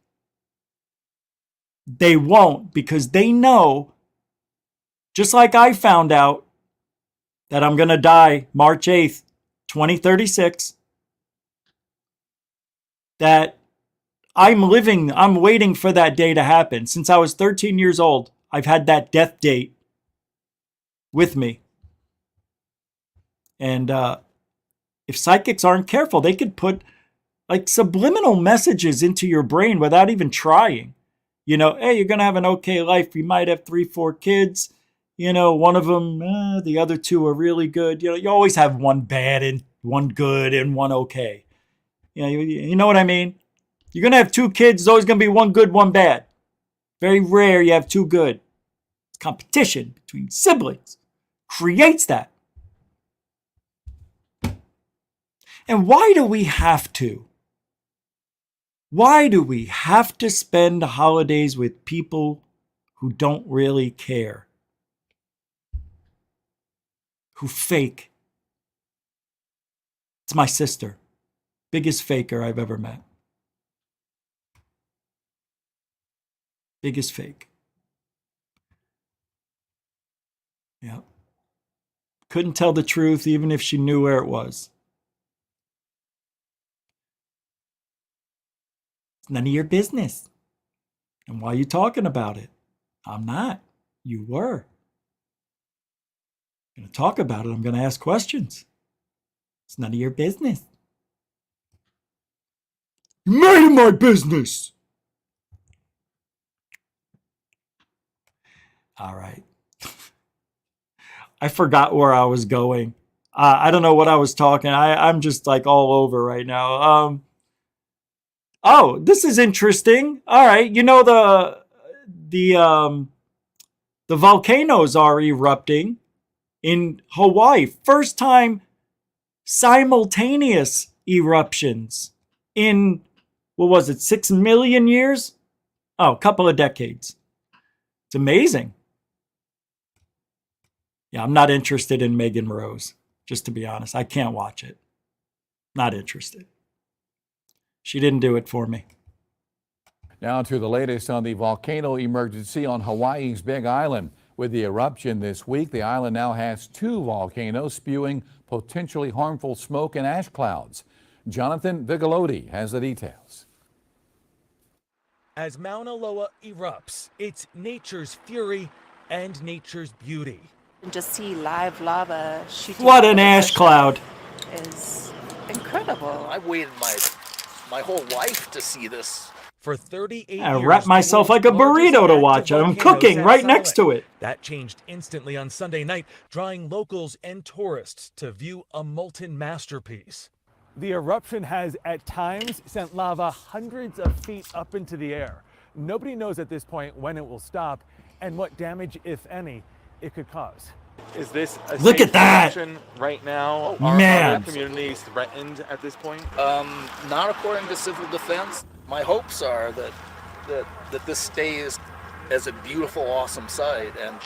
they won't, because they know, just like I found out that I'm going to die March 8th, 2036, that I'm waiting for that day to happen. Since I was 13 years old, I've had that death date with me. And if psychics aren't careful, they could put like subliminal messages into your brain without even trying. You know, hey, you're going to have an okay life. You might have 3-4 kids. You know, one of them, the other 2 are really good. You know, you always have one bad and one good and one okay. You know what I mean? You're going to have 2 kids. There's always going to be one good, one bad. Very rare you have 2 good. It's competition between siblings. Creates that. And why do we have to? Why do we have to spend holidays with people who don't really care? Who fake? It's my sister. Biggest faker I've ever met. Biggest fake. Yeah. Couldn't tell the truth even if she knew where it was. It's none of your business. And why are you talking about it? I'm not. You were. I'm going to talk about it. I'm going to ask questions. It's none of your business. You made it my business. All right. I forgot where I was going. I don't know what I was talking. I'm just like all over right now. Oh, this is interesting. All right. You know, the volcanoes are erupting in Hawaii. First time simultaneous eruptions in, what was it, 6 million years? Oh, a couple of decades. It's amazing. Yeah, I'm not interested in Megan Rose, just to be honest. I can't watch it. Not interested. She didn't do it for me. Now to the latest on the volcano emergency on Hawaii's Big Island. With the eruption this week, the island now has 2 volcanoes spewing potentially harmful smoke and ash clouds. Jonathan Vigalotti has the details. As Mauna Loa erupts, it's nature's fury and nature's beauty. And just see live lava shooting. What an ash cloud. Is incredible. I waited my whole life to see this. For 38 I years, wrap myself like a burrito to watch it. I'm cooking right next to it. That changed instantly on Sunday night, drawing locals and tourists to view a molten masterpiece. The eruption has at times sent lava hundreds of feet up into the air. Nobody knows at this point when it will stop and what damage, if any, it could cause. Is this a Look safe at that eruption right now? Man. Are the communities threatened at this point? Not according to civil defense. My hopes are that this stays as a beautiful, awesome site and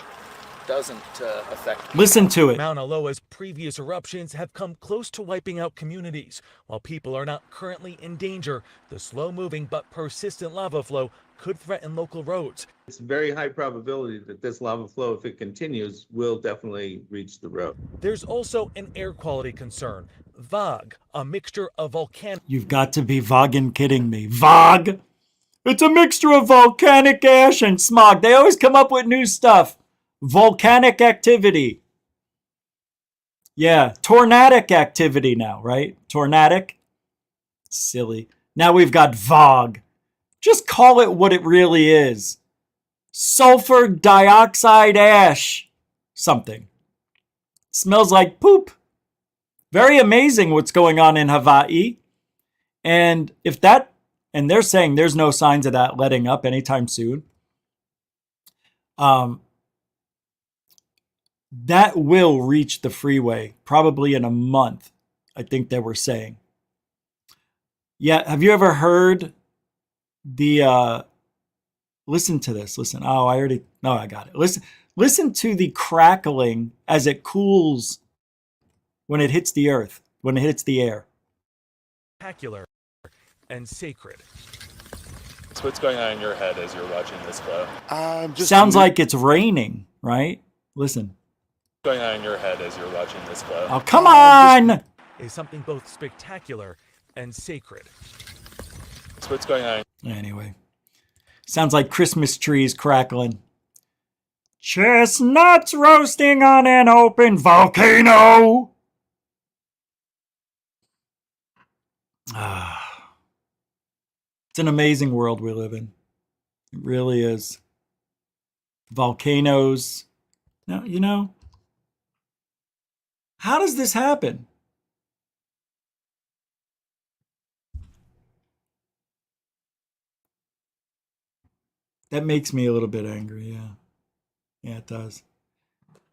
doesn't affect. Listen to it. Mauna Loa's previous eruptions have come close to wiping out communities. While people are not currently in danger, the slow-moving but persistent lava flow could threaten local roads. It's a very high probability that this lava flow, if it continues, will definitely reach the road. There's also an air quality concern. VOG, a mixture of volcanic... You've got to be voggin' kidding me. VOG? It's a mixture of volcanic ash and smog. They always come up with new stuff. Volcanic activity. Yeah, tornadic activity now, right? Tornadic? Silly. Now we've got VOG. Just call it what it really is. sulfur dioxide ash something. Smells like poop. Very amazing what's going on in Hawaii. And if that, and they're saying there's no signs of that letting up anytime soon. That will reach the freeway probably in a month, I think they were saying. Yeah, have you ever heard the listen to this. Listen. Oh, I got it. Listen to the crackling as it cools when it hits the earth, when it hits the air. Spectacular and sacred. So what's going on in your head as you're watching this glow? Sounds like it's raining, right? Listen. What's going on in your head as you're watching this glow? Oh, come on! Is something both spectacular and sacred. So what's going on? Anyway. Sounds like Christmas trees crackling. Chestnuts roasting on an open volcano. It's an amazing world we live in. It really is. Volcanoes. Now, you know, how does this happen? That makes me a little bit angry, yeah. Yeah, it does.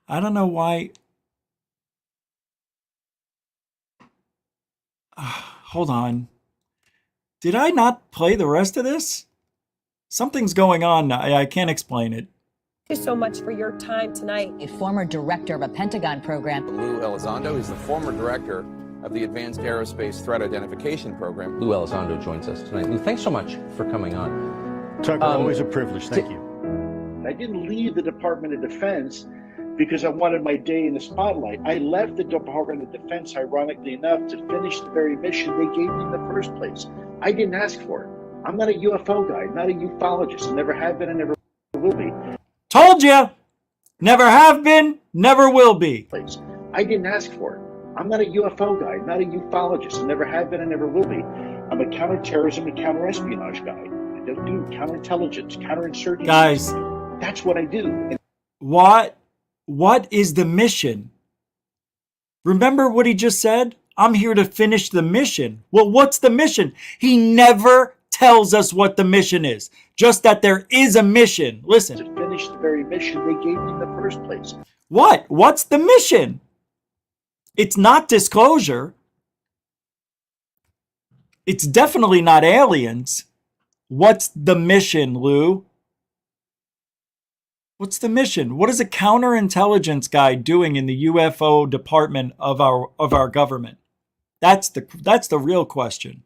I don't know why. Hold on. Did I not play the rest of this? Something's going on. I can't explain it. Thank you so much for your time tonight. A former director of a Pentagon program. Lou Elizondo is the former director of the Advanced Aerospace Threat Identification Program. Lou Elizondo joins us tonight. Lou, thanks so much for coming on. Tucker, always a privilege. Thank you. I didn't leave the Department of Defense because I wanted my day in the spotlight. I left the Department of Defense, ironically enough, to finish the very mission they gave me in the first place. I didn't ask for it. I'm not a UFO guy, not a ufologist. I never have been and never will be. Told you! Never have been, never will be. I didn't ask for it. I'm not a UFO guy, not a ufologist. I never have been and never will be. I'm a counterterrorism and counterespionage guy. I don't do counterintelligence, counterinsurgency. Guys. That's what I do. What is the mission? Remember what he just said? I'm here to finish the mission. Well, what's the mission? He never tells us what the mission is. Just that there is a mission. Listen. To finish the very mission they gave me in the first place. What? What's the mission? It's not disclosure. It's definitely not aliens. What's the mission, Lou? What's the mission? What is a counterintelligence guy doing in the UFO department of our government? That's the real question.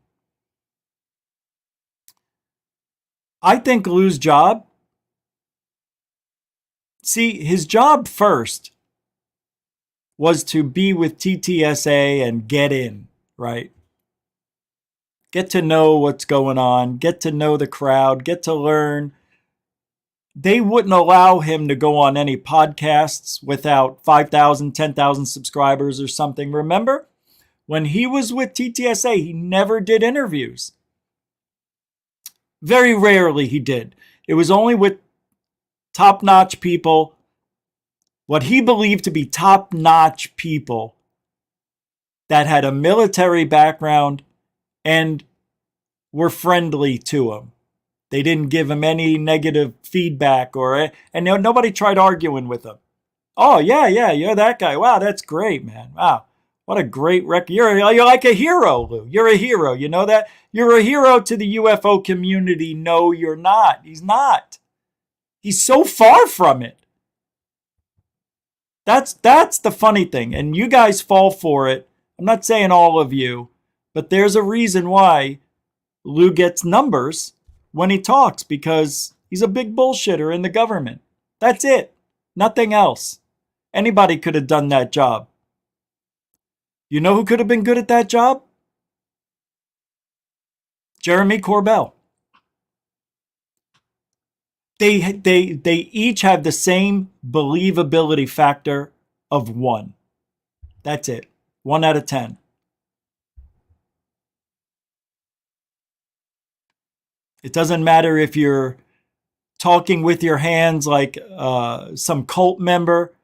I think Lou's job, see, his job first was to be with TTSA and get in, right? Get to know what's going on, get to know the crowd, get to learn. They wouldn't allow him to go on any podcasts without 5,000, 10,000 subscribers or something. Remember? When he was with TTSA, he never did interviews. Very rarely he did. It was only with top-notch people, what he believed to be top-notch people that had a military background and were friendly to him. They didn't give him any negative feedback and nobody tried arguing with him. Oh, yeah, you're that guy. Wow, that's great, man. Wow, what a great record. You're like a hero, Lou. You're a hero. You know that? You're a hero to the UFO community. No, you're not. He's not. He's so far from it. That's the funny thing. And you guys fall for it. I'm not saying all of you, but there's a reason why Lou gets numbers when he talks, because he's a big bullshitter in the government. That's it. Nothing else. Anybody could have done that job. You know who could have been good at that job? Jeremy Corbell. They each have the same believability factor of 1. That's it. 1 out of 10. It doesn't matter if you're talking with your hands like some cult member,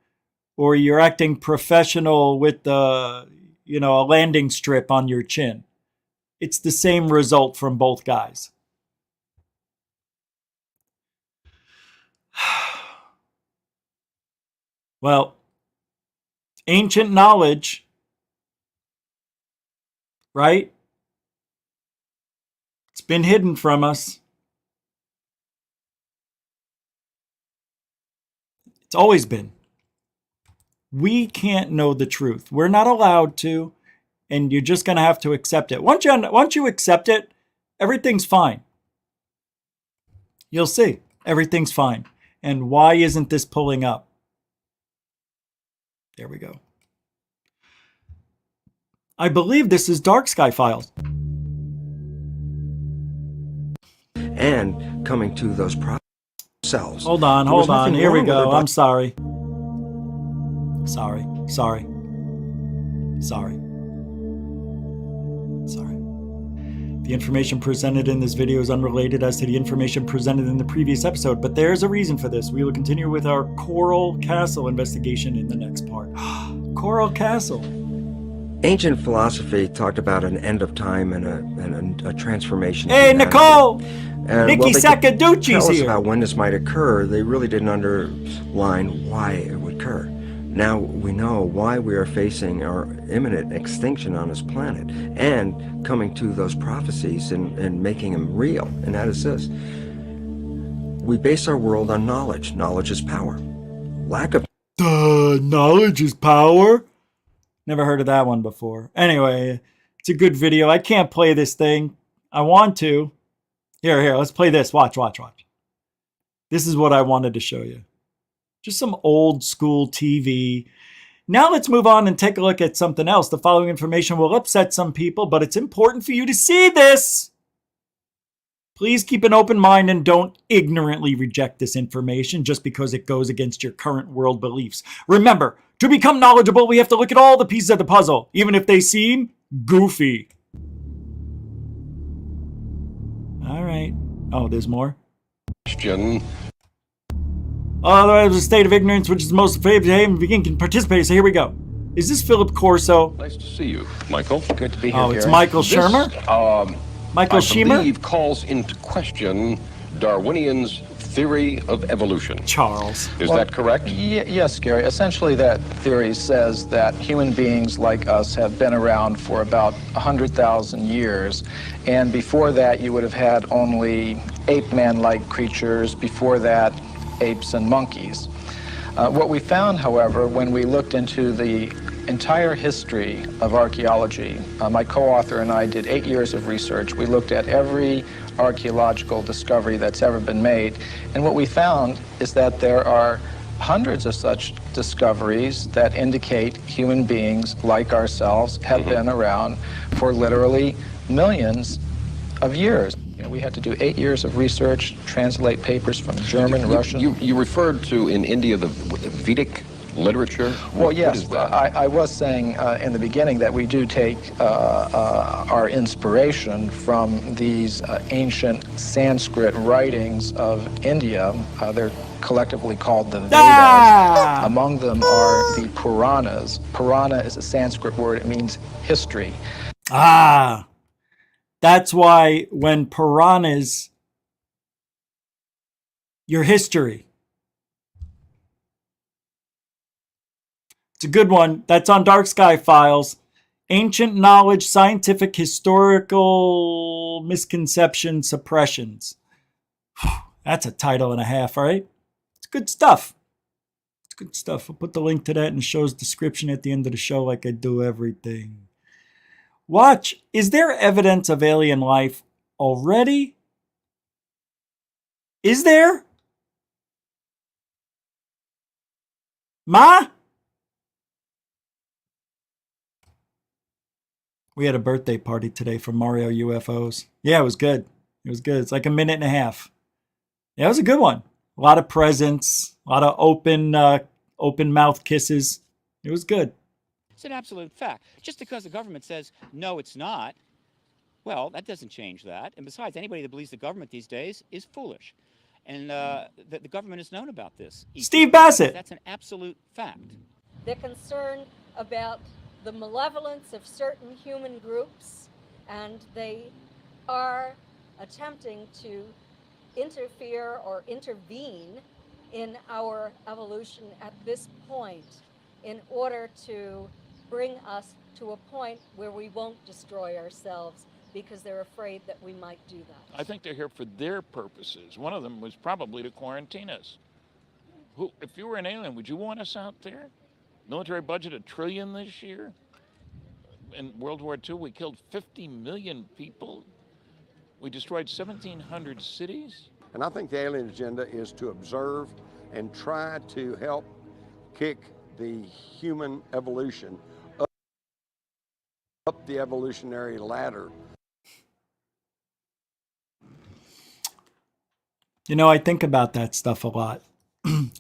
or you're acting professional with a landing strip on your chin. It's the same result from both guys. Well, ancient knowledge, right? It's been hidden from us. It's always been. We can't know the truth. We're not allowed to, and you're just going to have to accept it. Once you accept it, everything's fine. You'll see. Everything's fine. And why isn't this pulling up? There we go. I believe this is Dark Sky Files. And coming to those cells. Hold on. Here we go. I'm sorry. Sorry. The information presented in this video is unrelated as to the information presented in the previous episode, but there's a reason for this. We will continue with our Coral Castle investigation in the next part. Coral Castle. Ancient philosophy talked about an end of time and a transformation. Hey, Nicole! And Nikki Sakaduchi's tell us here. about when this might occur. They really didn't underline why it would occur. Now we know why we are facing our imminent extinction on this planet, and coming to those prophecies and making them real. And that is this: we base our world on knowledge. Knowledge is power. Lack of knowledge is power. Never heard of that one before. Anyway, it's a good video. I can't play this thing. I want to. Here, let's play this. Watch. This is what I wanted to show you. Just some old school TV. Now let's move on and take a look at something else. The following information will upset some people, but it's important for you to see this. Please keep an open mind and don't ignorantly reject this information just because it goes against your current world beliefs. Remember, to become knowledgeable, we have to look at all the pieces of the puzzle, even if they seem goofy. All right. Oh, there's more? Question. Otherwise, a state of ignorance, which is the most favored to begin can participate. So here we go. Is this Philip Corso? Nice to see you, Michael. Good to be here. Oh, it's Michael Shermer? Michael Shemer? I believe calls into question Darwinian's theory of evolution. Charles. Is that correct? Yes, Gary. Essentially, that theory says that human beings like us have been around for about 100,000 years. And before that, you would have had only ape-man-like creatures. Before that, apes and monkeys. What we found, however, when we looked into the entire history of archaeology, my co-author and I did 8 years of research. We looked at every archaeological discovery that's ever been made, and what we found is that there are hundreds of such discoveries that indicate human beings like ourselves have been around for literally millions of years. We had to do 8 years of research, translate papers from German, Russian. You referred to in India the Vedic literature? Well, yes. I was saying in the beginning that we do take our inspiration from these ancient Sanskrit writings of India. They're collectively called the Vedas. Among them are the Puranas. Purana is a Sanskrit word. It means history. That's why when Puranas, your history. It's a good one. That's on Dark Sky Files. Ancient Knowledge, Scientific, Historical Misconception, Suppressions. That's a title and a half, right? It's good stuff. It's good stuff. I'll put the link to that in the show's description at the end of the show like I do everything. Watch. Is there evidence of alien life already? Is there? Ma? We had a birthday party today for Mario UFOs. Yeah, it was good. It was good. It's like a minute and a half. Yeah, it was a good one. A lot of presents, a lot of open mouth kisses. It was good. It's an absolute fact. Just because the government says, no, it's not, well, that doesn't change that. And besides, anybody that believes the government these days is foolish. And the government has known about this. Steve Bassett. That's an absolute fact. They're concerned about the malevolence of certain human groups, and they are attempting to interfere or intervene in our evolution at this point in order to bring us to a point where we won't destroy ourselves because they're afraid that we might do that. I think they're here for their purposes. One of them was probably to quarantine us. If you were an alien, would you want us out there? Military budget $1 trillion this year. In World War II, we killed 50 million people. We destroyed 1,700 cities. And I think the alien agenda is to observe and try to help kick the human evolution up the evolutionary ladder. You know, I think about that stuff a lot.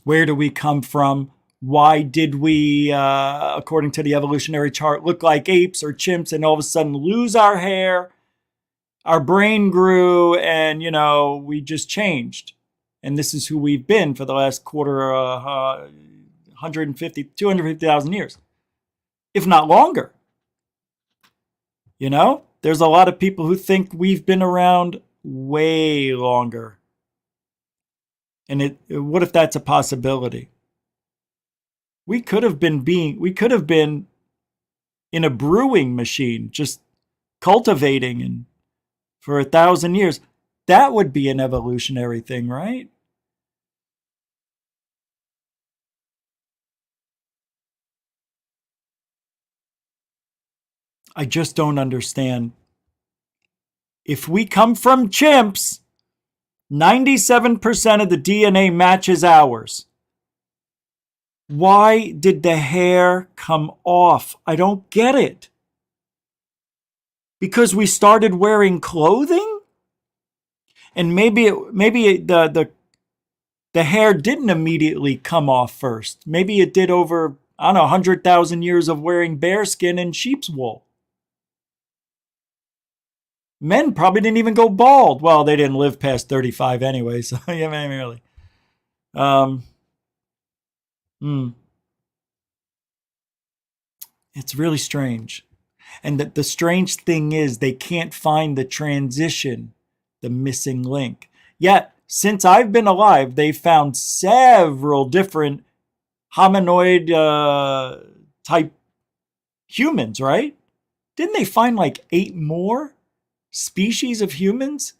Where do we come from? Why did we, according to the evolutionary chart, look like apes or chimps and all of a sudden lose our hair? Our brain grew and, we just changed. And this is who we've been for the last 250,000 years, if not longer. There's a lot of people who think we've been around way longer. And what if that's a possibility? We could have been in a brewing machine, just cultivating and for 1,000 years. That would be an evolutionary thing, right? I just don't understand. If we come from chimps, 97% of the DNA matches ours. Why did the hair come off? I don't get it. Because we started wearing clothing? And maybe the hair didn't immediately come off first. Maybe it did over, 100,000 years of wearing bearskin and sheep's wool. Men probably didn't even go bald. Well, they didn't live past 35 anyway, so yeah, maybe really. It's really strange. And the strange thing is they can't find the transition, the missing link. Yet, since I've been alive, they've found several different hominoid type humans, right? Didn't they find like 8 more species of humans?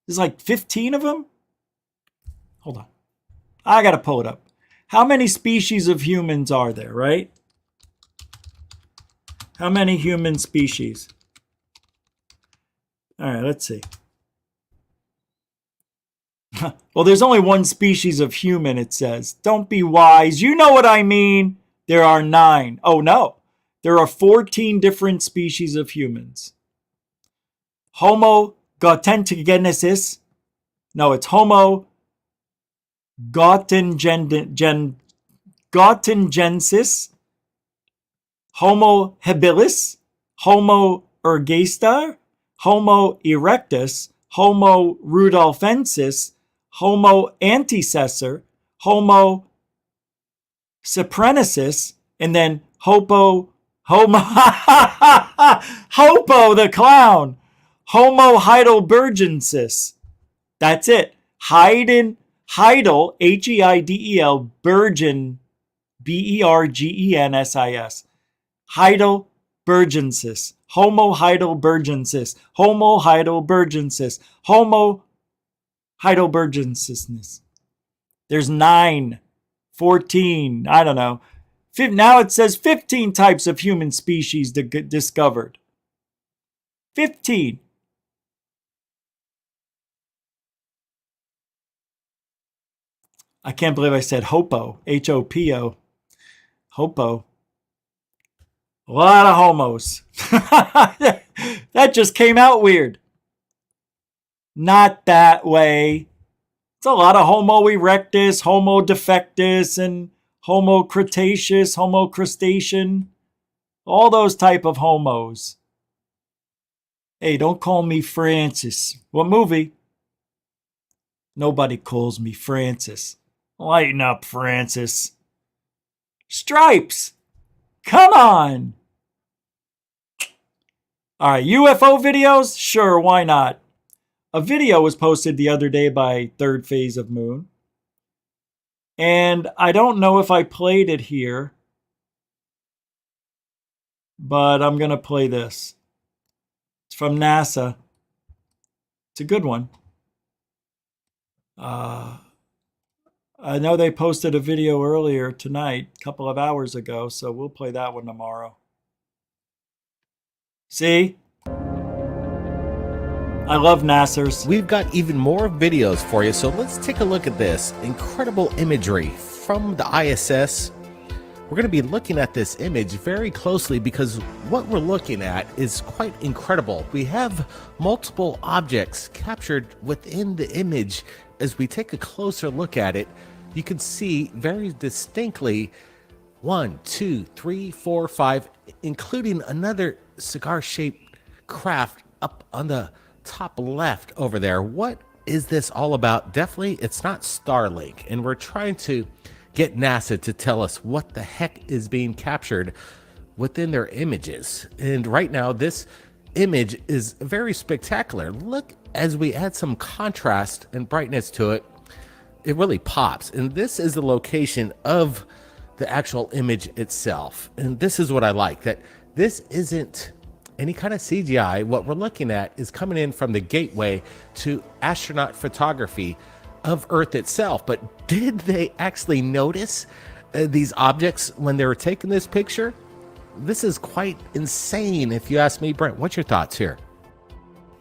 There's like 15 of them? Hold on. I got to pull it up. How many species of humans are there, right? How many human species? All right, let's see. Well, there's only one species of human, it says. Don't be wise. You know what I mean. There are 9. Oh, no. There are 14 different species of humans. Homo gotentinensis. No, it's Homo gotengensis. Homo habilis, Homo ergaster, Homo erectus, Homo rudolfensis, Homo antecessor, Homo cyprensis, and then Hopo the clown, Homo heidelbergensis. That's it. Heidel, Heidel, Bergen, Bergensis. Heidelbergensis, Homo heidelbergensis, Homo heidelbergensis, Homo heidelbergensis. There's 9, 14, I don't know. Now it says 15 types of human species discovered. 15. I can't believe I said Hopo, H-O-P-O. Hopo. A lot of homos. That just came out weird. Not that way. It's a lot of Homo erectus, Homo defectus, and Homo cretaceous, Homo crustacean. All those type of homos. Hey, don't call me Francis. What movie? Nobody calls me Francis. Lighten up, Francis. Stripes! Come on! Alright, UFO videos? Sure, why not? A video was posted the other day by Third Phase of Moon. And I don't know if I played it here, but I'm going to play this. It's from NASA. It's a good one. I know they posted a video earlier tonight, a couple of hours ago, so we'll play that one tomorrow. See? I love NASA's. We've got even more videos for you, so let's take a look at this. Incredible imagery from the ISS. We're going to be looking at this image very closely because what we're looking at is quite incredible. We have multiple objects captured within the image. As we take a closer look at it, you can see very distinctly 1, 2, 3, 4, 5, including another cigar-shaped craft up on the top left over there. What is this all about? Definitely, it's not Starlink, and we're trying to get NASA to tell us what the heck is being captured within their images. And right now, this image is very spectacular. Look, as we add some contrast and brightness to it, it really pops. And this is the location of the actual image itself. And this is what I like, that this isn't any kind of CGI. What we're looking at is coming in from the gateway to astronaut photography of Earth itself. But did they actually notice these objects when they were taking this picture? This is quite insane, if you ask me. Brent, what's your thoughts here?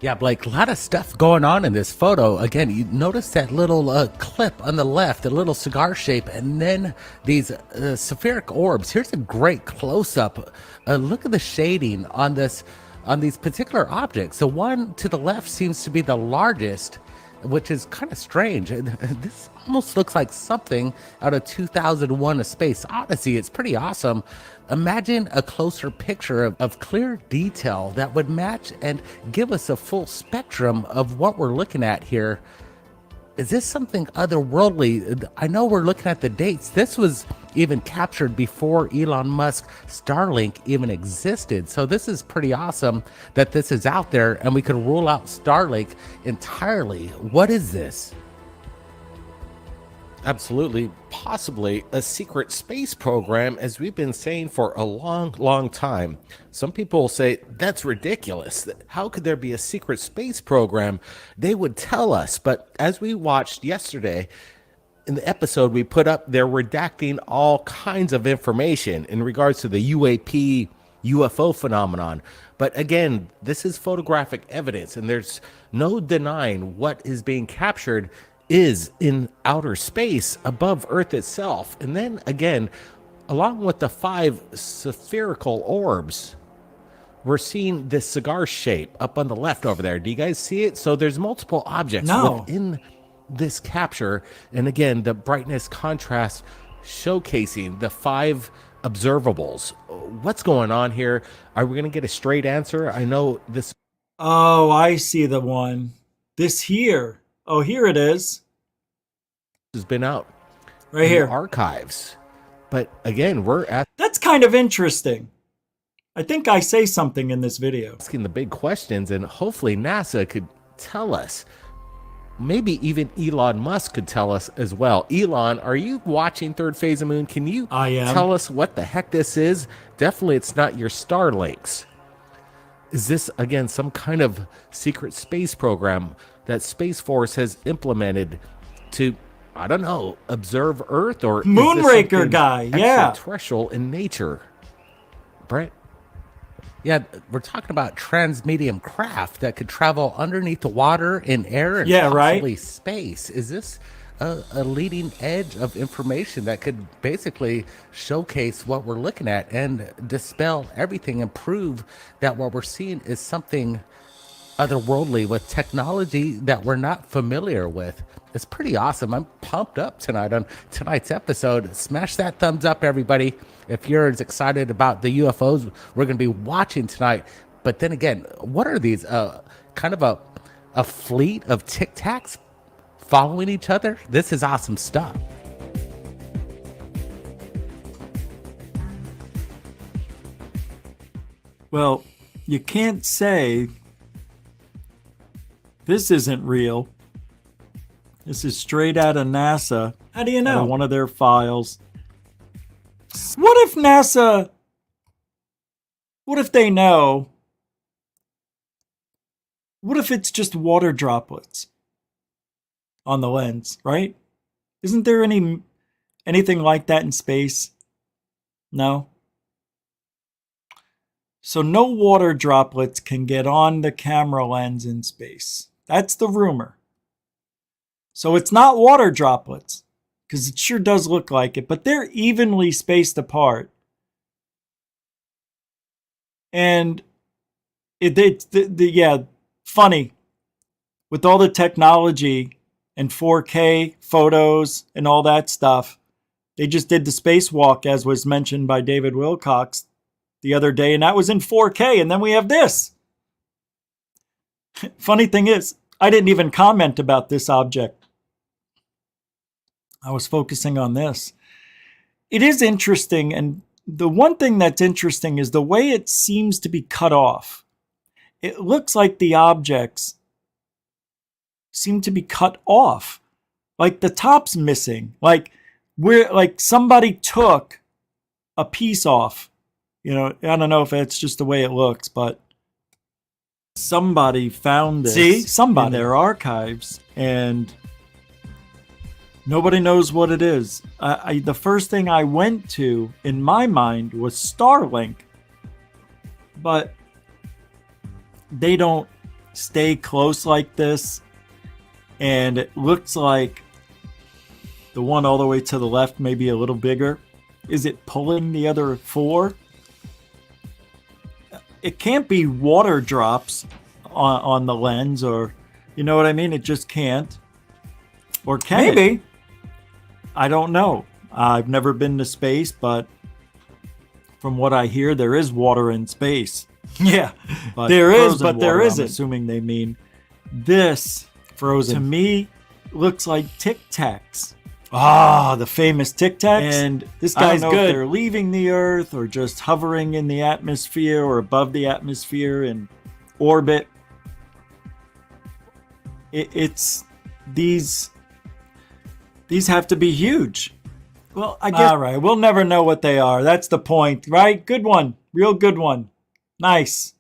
Yeah, Blake, a lot of stuff going on in this photo. Again, you notice that little clip on the left, the little cigar shape, and then these spheric orbs. Here's a great close-up. Look at the shading on these particular objects. The one to the left seems to be the largest, which is kind of strange. This almost looks like something out of 2001: A Space Odyssey. It's pretty awesome. Imagine a closer picture of clear detail that would match and give us a full spectrum of what we're looking at here. Is this something otherworldly? I know we're looking at the dates. This was even captured before Elon Musk Starlink even existed. So this is pretty awesome that this is out there and we can rule out Starlink entirely. What is this? Absolutely, possibly a secret space program, as we've been saying for a long time. Some people say that's ridiculous. How could there be a secret space program? They would tell us. But as we watched yesterday in the episode we put up, they're redacting all kinds of information in regards to the UFO phenomenon. But again, this is photographic evidence, and there's no denying what is being captured is in outer space above Earth itself. And then again, along with the 5 spherical orbs, we're seeing this cigar shape up on the left over there. Do you guys see it? So there's multiple objects within this capture. And again, the brightness contrast showcasing the 5 observables. What's going on here? Are we going to get a straight answer? I know this. Oh, I see the one. This here. Oh, here it is. Has been out right in here. The archives. But again, we're at. That's kind of interesting. I think I say something in this video. Asking the big questions, and hopefully NASA could tell us. Maybe even Elon Musk could tell us as well. Elon, are you watching Third Phase of Moon? Can you tell us what the heck this is? Definitely it's not your Starlinks. Is this, again, some kind of secret space program that Space Force has implemented to, I don't know, observe Earth? Or Moonraker guy, yeah. Extraterrestrial in nature. Brent? Yeah, we're talking about transmedium craft that could travel underneath the water and air and possibly space. Is this a leading edge of information that could basically showcase what we're looking at and dispel everything and prove that what we're seeing is something otherworldly with technology that we're not familiar with? It's pretty awesome. I'm pumped up tonight on tonight's episode. Smash that thumbs up, everybody, if you're as excited about the UFOs we're going to be watching tonight. But then again, what are these? Kind of a fleet of Tic Tacs following each other. This is awesome stuff. Well, you can't say this isn't real. This is straight out of NASA. How do you know? One of their files. What if NASA... What if they know? What if it's just water droplets on the lens, right? Isn't there anything like that in space? No? So no water droplets can get on the camera lens in space. That's the rumor. So it's not water droplets, because it sure does look like it, but they're evenly spaced apart. And yeah, funny. With all the technology and 4K photos and all that stuff, they just did the spacewalk, as was mentioned by David Wilcox the other day, and that was in 4K, and then we have this. Funny thing is, I didn't even comment about this object. I was focusing on this. It is interesting, and the one thing that's interesting is the way it seems to be cut off. It looks like the objects seem to be cut off. Like the top's missing. Like somebody took a piece off. You know, I don't know if it's just the way it looks, but somebody found this in their archives, and nobody knows what it is. The first thing I went to in my mind was Starlink, but they don't stay close like this, and it looks like the one all the way to the left may be a little bigger. Is it pulling the other four? It can't be water drops on the lens, or you know what I mean? It just can't. Or can maybe it? I don't know. I've never been to space, but from what I hear, there is water in space. Yeah, but there is, but there isn't. I'm assuming they mean this. Frozen. To me, looks like Tic Tacs. Ah, the famous Tic Tacs. And this guy's good. If they're leaving the Earth or just hovering in the atmosphere or above the atmosphere in orbit. It's these have to be huge. Well, I guess. All right, we'll never know what they are. That's the point, right? Good one. Real good one. Nice.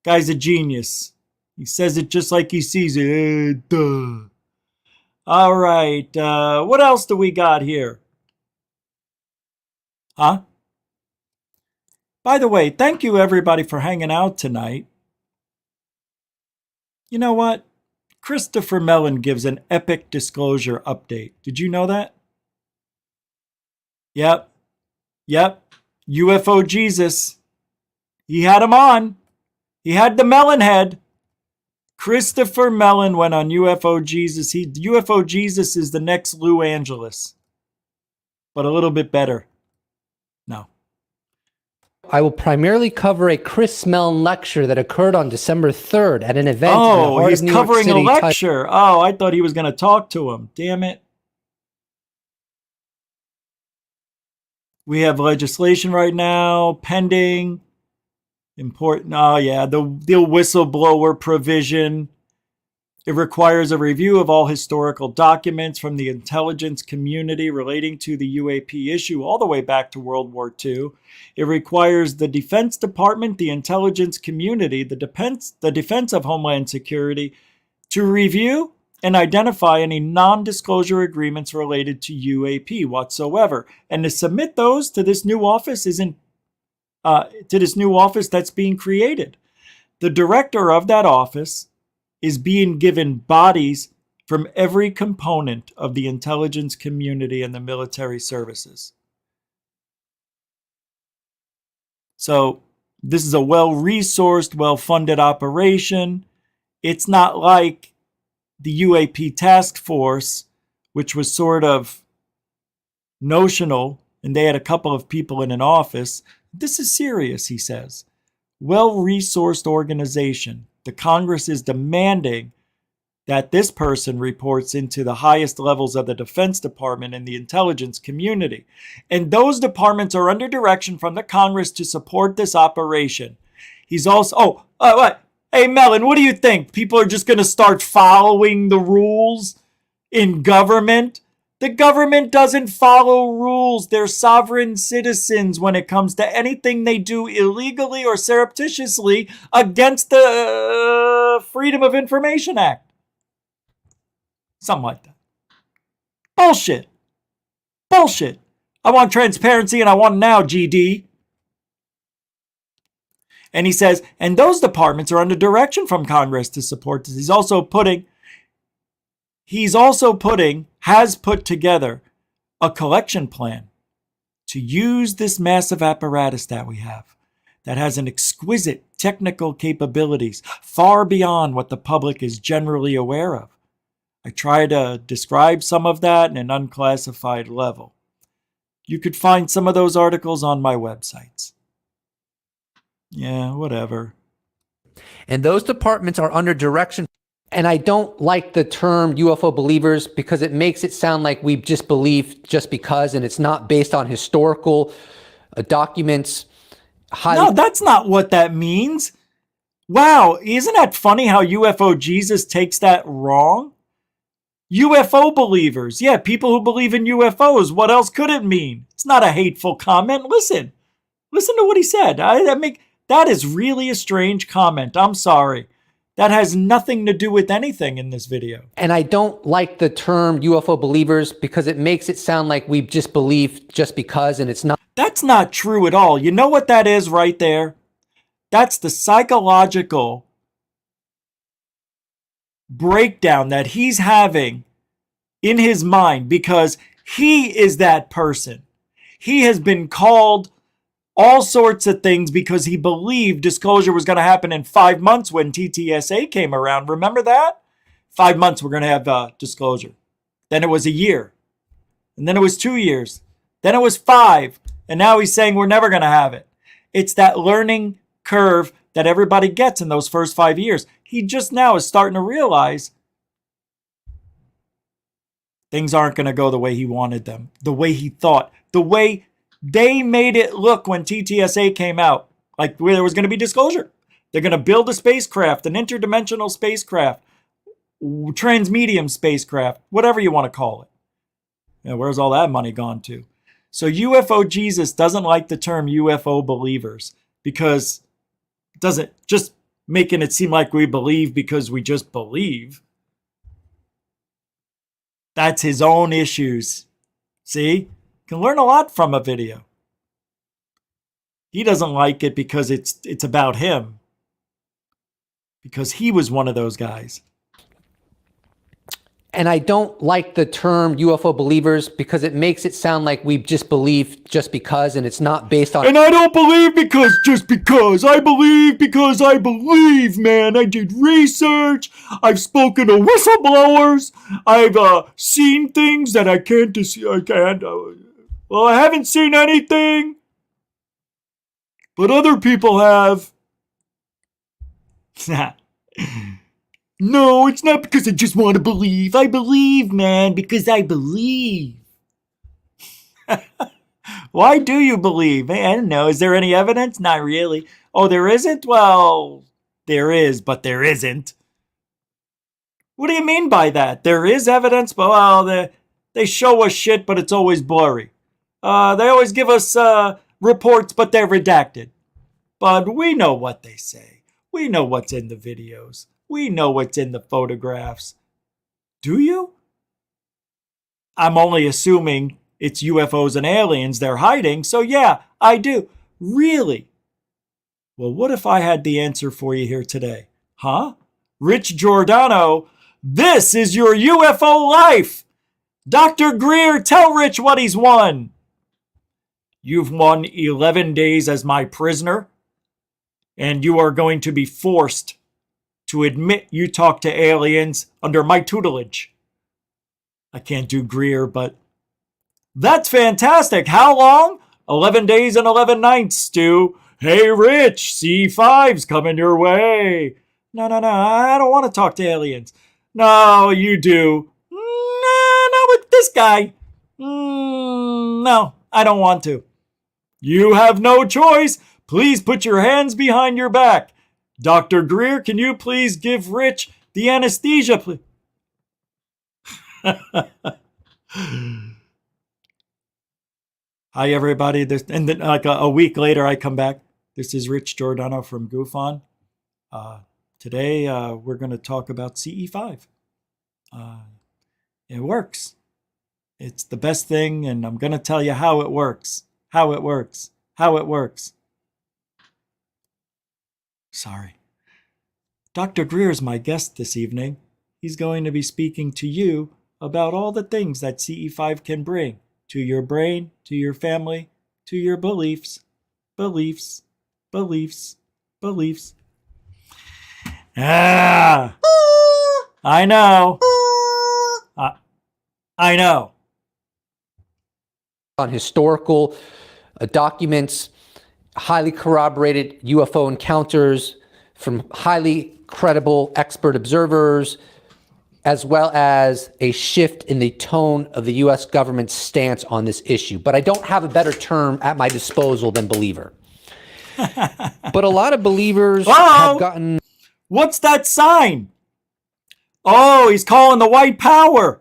Guy's a genius. He says it just like he sees it. Duh. All right. What else do we got here? Huh? By the way, thank you everybody for hanging out tonight. You know what? Christopher Mellon gives an epic disclosure update. Did you know that? Yep. UFO Jesus. He had him on. He had the Mellon head. Christopher Mellon went on UFO Jesus. UFO Jesus is the next Lou Angeles, but a little bit better. No. I will primarily cover a Chris Mellon lecture that occurred on December 3rd at an event. Oh, he's covering a lecture. Oh, I thought he was going to talk to him. Damn it. We have legislation right now pending. Important. Oh, yeah. The whistleblower provision. It requires a review of all historical documents from the intelligence community relating to the UAP issue all the way back to World War II. It requires the Defense Department, the intelligence community, the Defense of Homeland Security to review and identify any non-disclosure agreements related to UAP whatsoever. And to submit those to this new office that's being created. The director of that office is being given bodies from every component of the intelligence community and the military services. So this is a well-resourced, well-funded operation. It's not like the UAP task force, which was sort of notional, and they had a couple of people in an office. This is serious, he says. Well-resourced organization. The Congress is demanding that this person reports into the highest levels of the Defense Department and the intelligence community. And those departments are under direction from the Congress to support this operation. He's also, what? Hey, Mellon, what do you think? People are just going to start following the rules in government? The government doesn't follow rules. They're sovereign citizens when it comes to anything they do illegally or surreptitiously against the Freedom of Information Act. Something like that. Bullshit. Bullshit. I want transparency and I want it now, GD. And he says, and those departments are under direction from Congress to support this. Has put together a collection plan to use this massive apparatus that we have that has an exquisite technical capabilities far beyond what the public is generally aware of. I try to describe some of that in an unclassified level. You could find some of those articles on my websites. Yeah, whatever. And those departments are under direction. And I don't like the term UFO believers because it makes it sound like we just believe just because, and it's not based on historical documents. No, that's not what that means. Wow, isn't that funny how UFO Jesus takes that wrong? UFO believers. Yeah, people who believe in UFOs. What else could it mean? It's not a hateful comment. Listen to what he said. That is really a strange comment. I'm sorry. That has nothing to do with anything in this video. And I don't like the term UFO believers because it makes it sound like we just believe just because, and it's not. That's not true at all. You know what that is right there? That's the psychological breakdown that he's having in his mind because he is that person. He has been called all sorts of things because he believed disclosure was going to happen in 5 months when TTSA came around. Remember that? 5 months we're going to have disclosure. Then it was a year. And then it was 2 years. Then it was 5. And now he's saying we're never going to have it. It's that learning curve that everybody gets in those first 5 years. He just now is starting to realize things aren't going to go the way he wanted them, the way he thought, the way they made it look when TTSA came out, like where there was going to be disclosure. They're going to build a spacecraft, an interdimensional spacecraft, transmedium spacecraft, whatever you want to call it. Where's all that money gone to? So UFO Jesus doesn't like the term UFO believers because it doesn't just making it seem like we believe because we just believe. That's his own issues. See? Can learn a lot from a video. He doesn't like it because it's about him. Because he was one of those guys. And I don't like the term UFO believers because it makes it sound like we just believe just because, and it's not based on. And I don't believe because just because. I believe because I believe, man. I did research. I've spoken to whistleblowers. I've seen things that I can't. Well, I haven't seen anything, but other people have. No, it's not because I just want to believe. I believe, man, because I believe. Why do you believe? I don't know. Is there any evidence? Not really. Oh, there isn't? Well, there is, but there isn't. What do you mean by that? There is evidence, but well, they show us shit, but it's always blurry. They always give us reports, but they're redacted. But we know what they say. We know what's in the videos. We know what's in the photographs. Do you? I'm only assuming it's UFOs and aliens they're hiding, so yeah, I do. Really? Well, what if I had the answer for you here today? Huh? Rich Giordano, this is your UFO life! Dr. Greer, tell Rich what he's won. You've won 11 days as my prisoner, and you are going to be forced to admit you talked to aliens under my tutelage. I can't do Greer, but that's fantastic. How long? 11 days and 11 nights, Stu. Hey, Rich, C5's coming your way. No, I don't want to talk to aliens. No, you do. No, not with this guy. No, I don't want to. You have no choice. Please put your hands behind your back. Dr. Greer, can you please give Rich the anesthesia, please? Hi, everybody. And then like a week later, I come back. This is Rich Giordano from GoofOn. Today, we're going to talk about CE5. It works. It's the best thing, and I'm going to tell you how it works. How it works. How it works. Sorry. Dr. Greer is my guest this evening. He's going to be speaking to you about all the things that CE5 can bring to your brain, to your family, to your beliefs. Beliefs. Beliefs. Beliefs. I know. I know. On historical documents, highly corroborated UFO encounters from highly credible expert observers, as well as a shift in the tone of the U.S. government's stance on this issue. But I don't have a better term at my disposal than believer. But a lot of believers have gotten... What's that sign? Oh, he's calling the white power.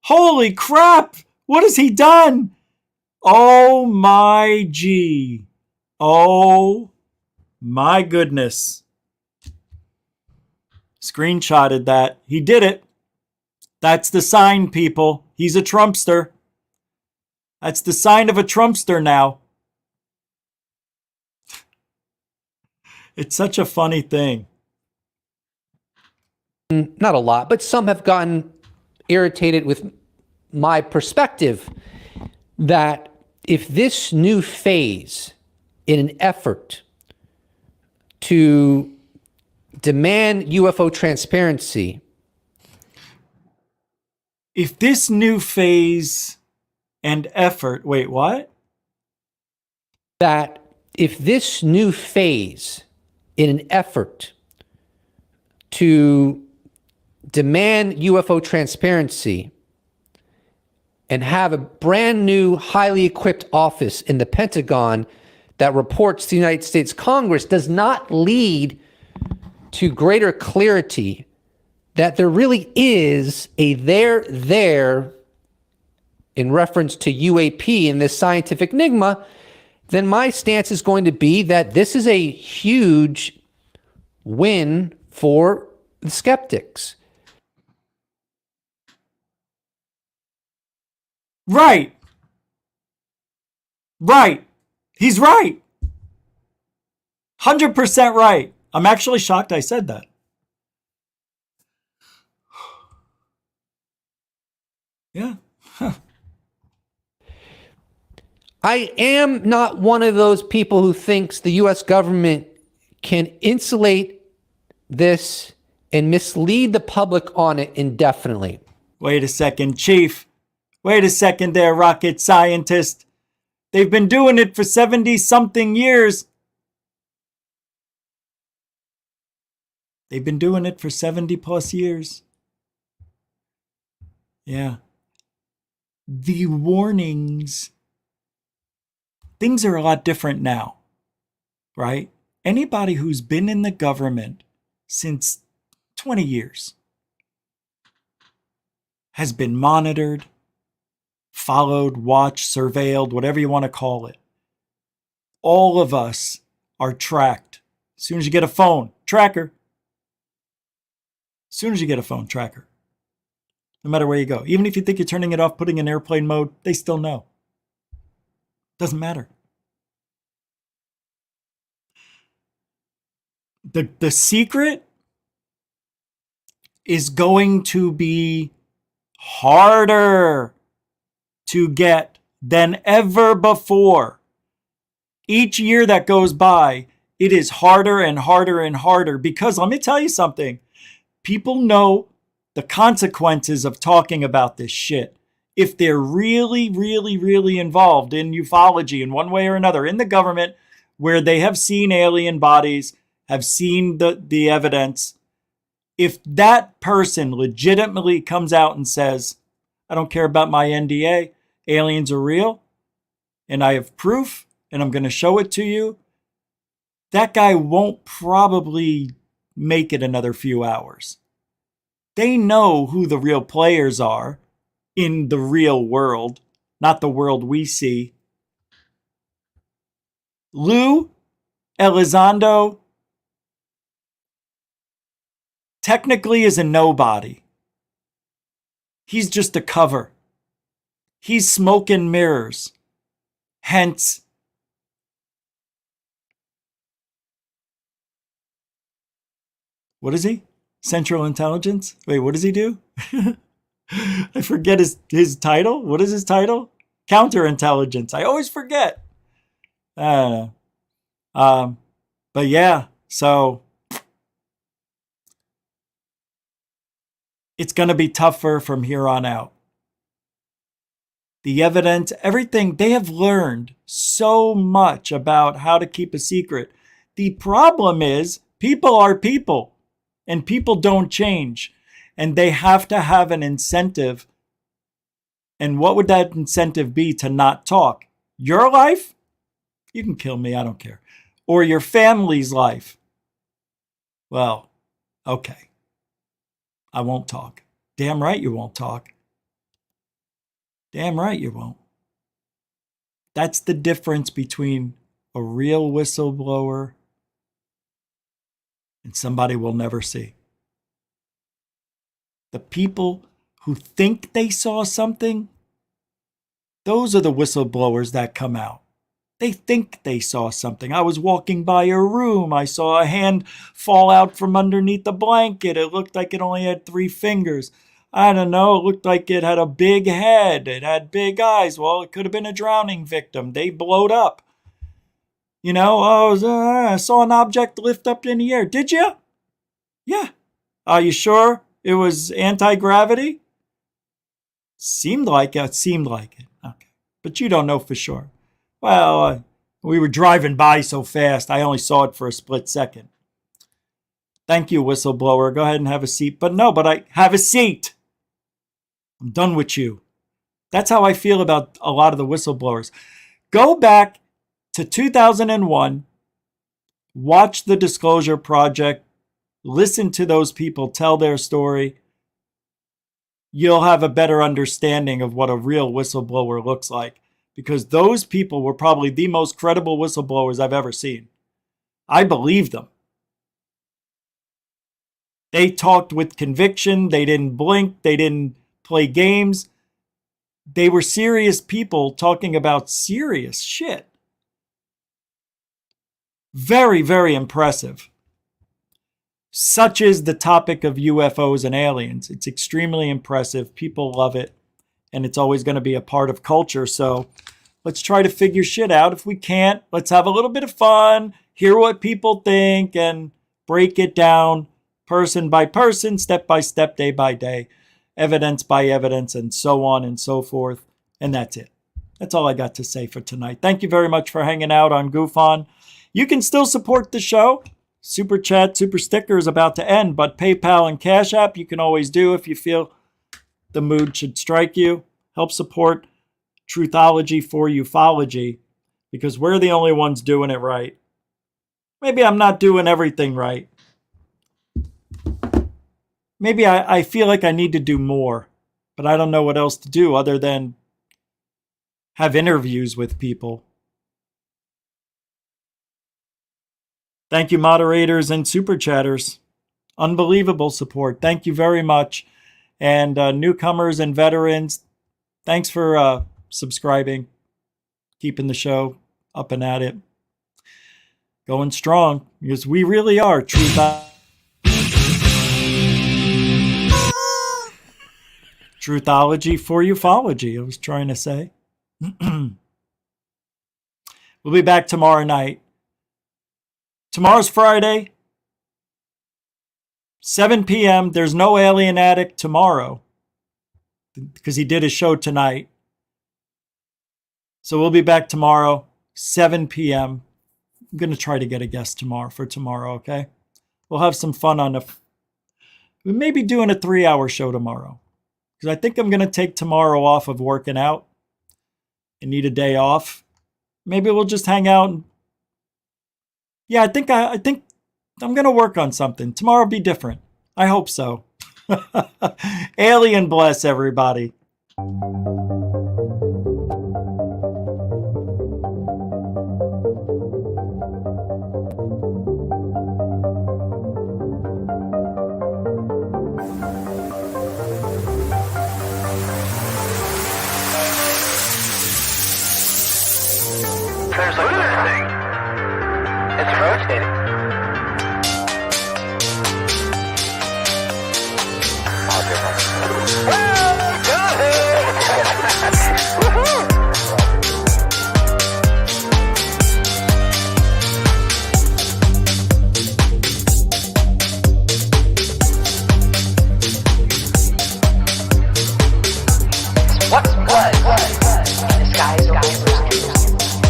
Holy crap. What has he done? Oh my G. Oh my goodness. Screenshotted that. He did it. That's the sign, people. He's a Trumpster. That's the sign of a Trumpster now. It's such a funny thing. Not a lot, but some have gotten irritated with my perspective that if this new phase, in an effort to demand UFO transparency, if this new phase and effort, wait, what? That if this new phase, in an effort to demand UFO transparency and have a brand new, highly equipped office in the Pentagon that reports to the United States Congress does not lead to greater clarity that there really is a there in reference to UAP in this scientific enigma, then my stance is going to be that this is a huge win for the skeptics. Right. Right. He's right. 100% right. I'm actually shocked I said that. Yeah. Huh. I am not one of those people who thinks the U.S. government can insulate this and mislead the public on it indefinitely. Wait a second, Chief. Wait a second there, rocket scientist. They've been doing it for 70-something years. They've been doing it for 70-plus years. Yeah. The warnings. Things are a lot different now, right? Anybody who's been in the government since 20 years has been monitored, followed, watched, surveilled, whatever you want to call it. All of us are tracked. As soon as you get a phone, tracker. As soon as you get a phone, tracker. No matter where you go. Even if you think you're turning it off, putting in airplane mode, they still know. Doesn't matter. The secret is going to be harder to get than ever before. Each year that goes by, it is harder and harder and harder because let me tell you something. People know the consequences of talking about this shit. If they're really, really, really involved in ufology in one way or another, in the government, where they have seen alien bodies, have seen the evidence, If that person legitimately comes out and says, I don't care about my NDA, aliens are real, and I have proof, and I'm going to show it to you, that guy won't probably make it another few hours. They know who the real players are in the real world, not the world we see. Lou Elizondo technically is a nobody. He's just a cover. He's smoke and mirrors. Hence, what is he? Central Intelligence? Wait, what does he do? I forget his title. What is his title? Counterintelligence. I always forget. But yeah, so it's going to be tougher from here on out. The evidence, everything, they have learned so much about how to keep a secret. The problem is people are people, and people don't change, and they have to have an incentive. And what would that incentive be to not talk? Your life? You can kill me, I don't care. Or your family's life? Well, okay. I won't talk. Damn right you won't talk. Damn right you won't. That's the difference between a real whistleblower and somebody we'll never see. The people who think they saw something, those are the whistleblowers that come out. They think they saw something. I was walking by a room. I saw a hand fall out from underneath the blanket. It looked like it only had 3 fingers. I don't know. It looked like it had a big head. It had big eyes. Well, it could have been a drowning victim. They blowed up. You know, I saw an object lift up in the air. Did you? Yeah. Are you sure it was anti-gravity? Seemed like it. Okay. But you don't know for sure. Well, we were driving by so fast, I only saw it for a split second. Thank you, whistleblower. Go ahead and have a seat. But I have a seat. I'm done with you. That's how I feel about a lot of the whistleblowers. Go back to 2001, watch the Disclosure Project, listen to those people tell their story. You'll have a better understanding of what a real whistleblower looks like, because those people were probably the most credible whistleblowers I've ever seen. I believe them. They talked with conviction. They didn't blink. They didn't play games. They were serious people talking about serious shit. Very, very impressive. Such is the topic of UFOs and aliens. It's extremely impressive. People love it. And it's always going to be a part of culture. So let's try to figure shit out. If we can't, let's have a little bit of fun, hear what people think, and break it down person by person, step by step, day by day, evidence by evidence, and so on and so forth. And that's it. That's all I got to say for tonight. Thank you very much for hanging out on GoofOn. You can still support the show. Super Chat, Super Sticker is about to end, but PayPal and Cash App you can always do if you feel the mood should strike you. Help support Truthology for Ufology, because we're the only ones doing it right. Maybe I'm not doing everything right. Maybe I feel like I need to do more, but I don't know what else to do other than have interviews with people. Thank you, moderators and super chatters. Unbelievable support. Thank you very much. And newcomers and veterans, thanks for subscribing, keeping the show up and at it. Going strong, because we really are Truthology for Ufology, I was trying to say. We'll be back tomorrow night. Tomorrow's Friday, 7 p.m. There's no Alien Addict tomorrow because he did his show tonight. So we'll be back tomorrow, 7 p.m. I'm going to try to get a guest for tomorrow, okay? We'll have some fun on We may be doing a 3-hour show tomorrow. Because I think I'm going to take tomorrow off of working out. I need a day off. Maybe we'll just hang out. And... yeah, I think I'm going to work on something. Tomorrow will be different. I hope so. Alien bless, everybody. Look at this thing. It's rotating. What was in the skies over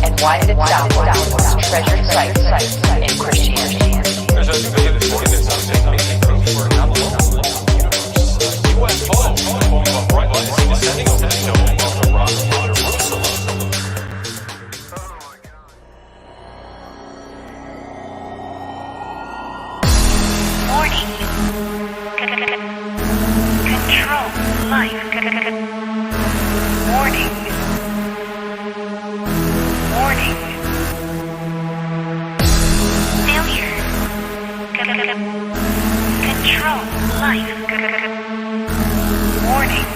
and why did it stop one of the most treasured sites in Christianity? There's a proof for an anomaly. UFO, bright light descending on the dome of the rock of Jerusalem. Warning. Control life. Warning. Warning. Failure. Control life. Warning.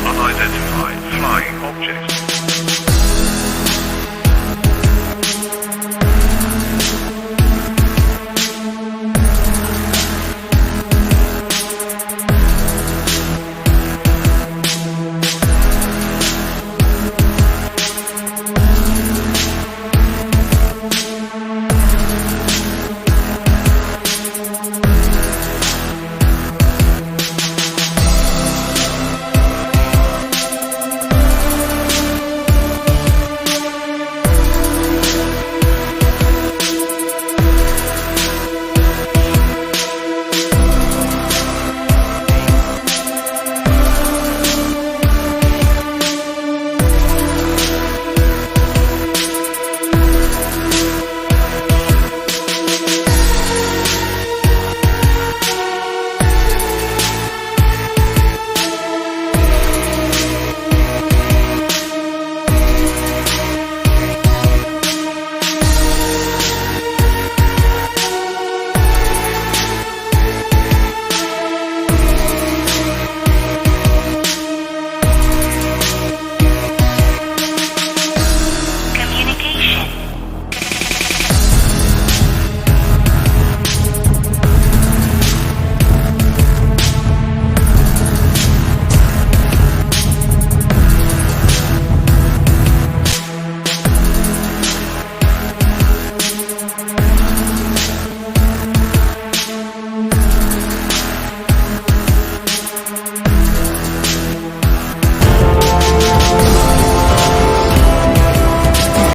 Unidentified flying objects.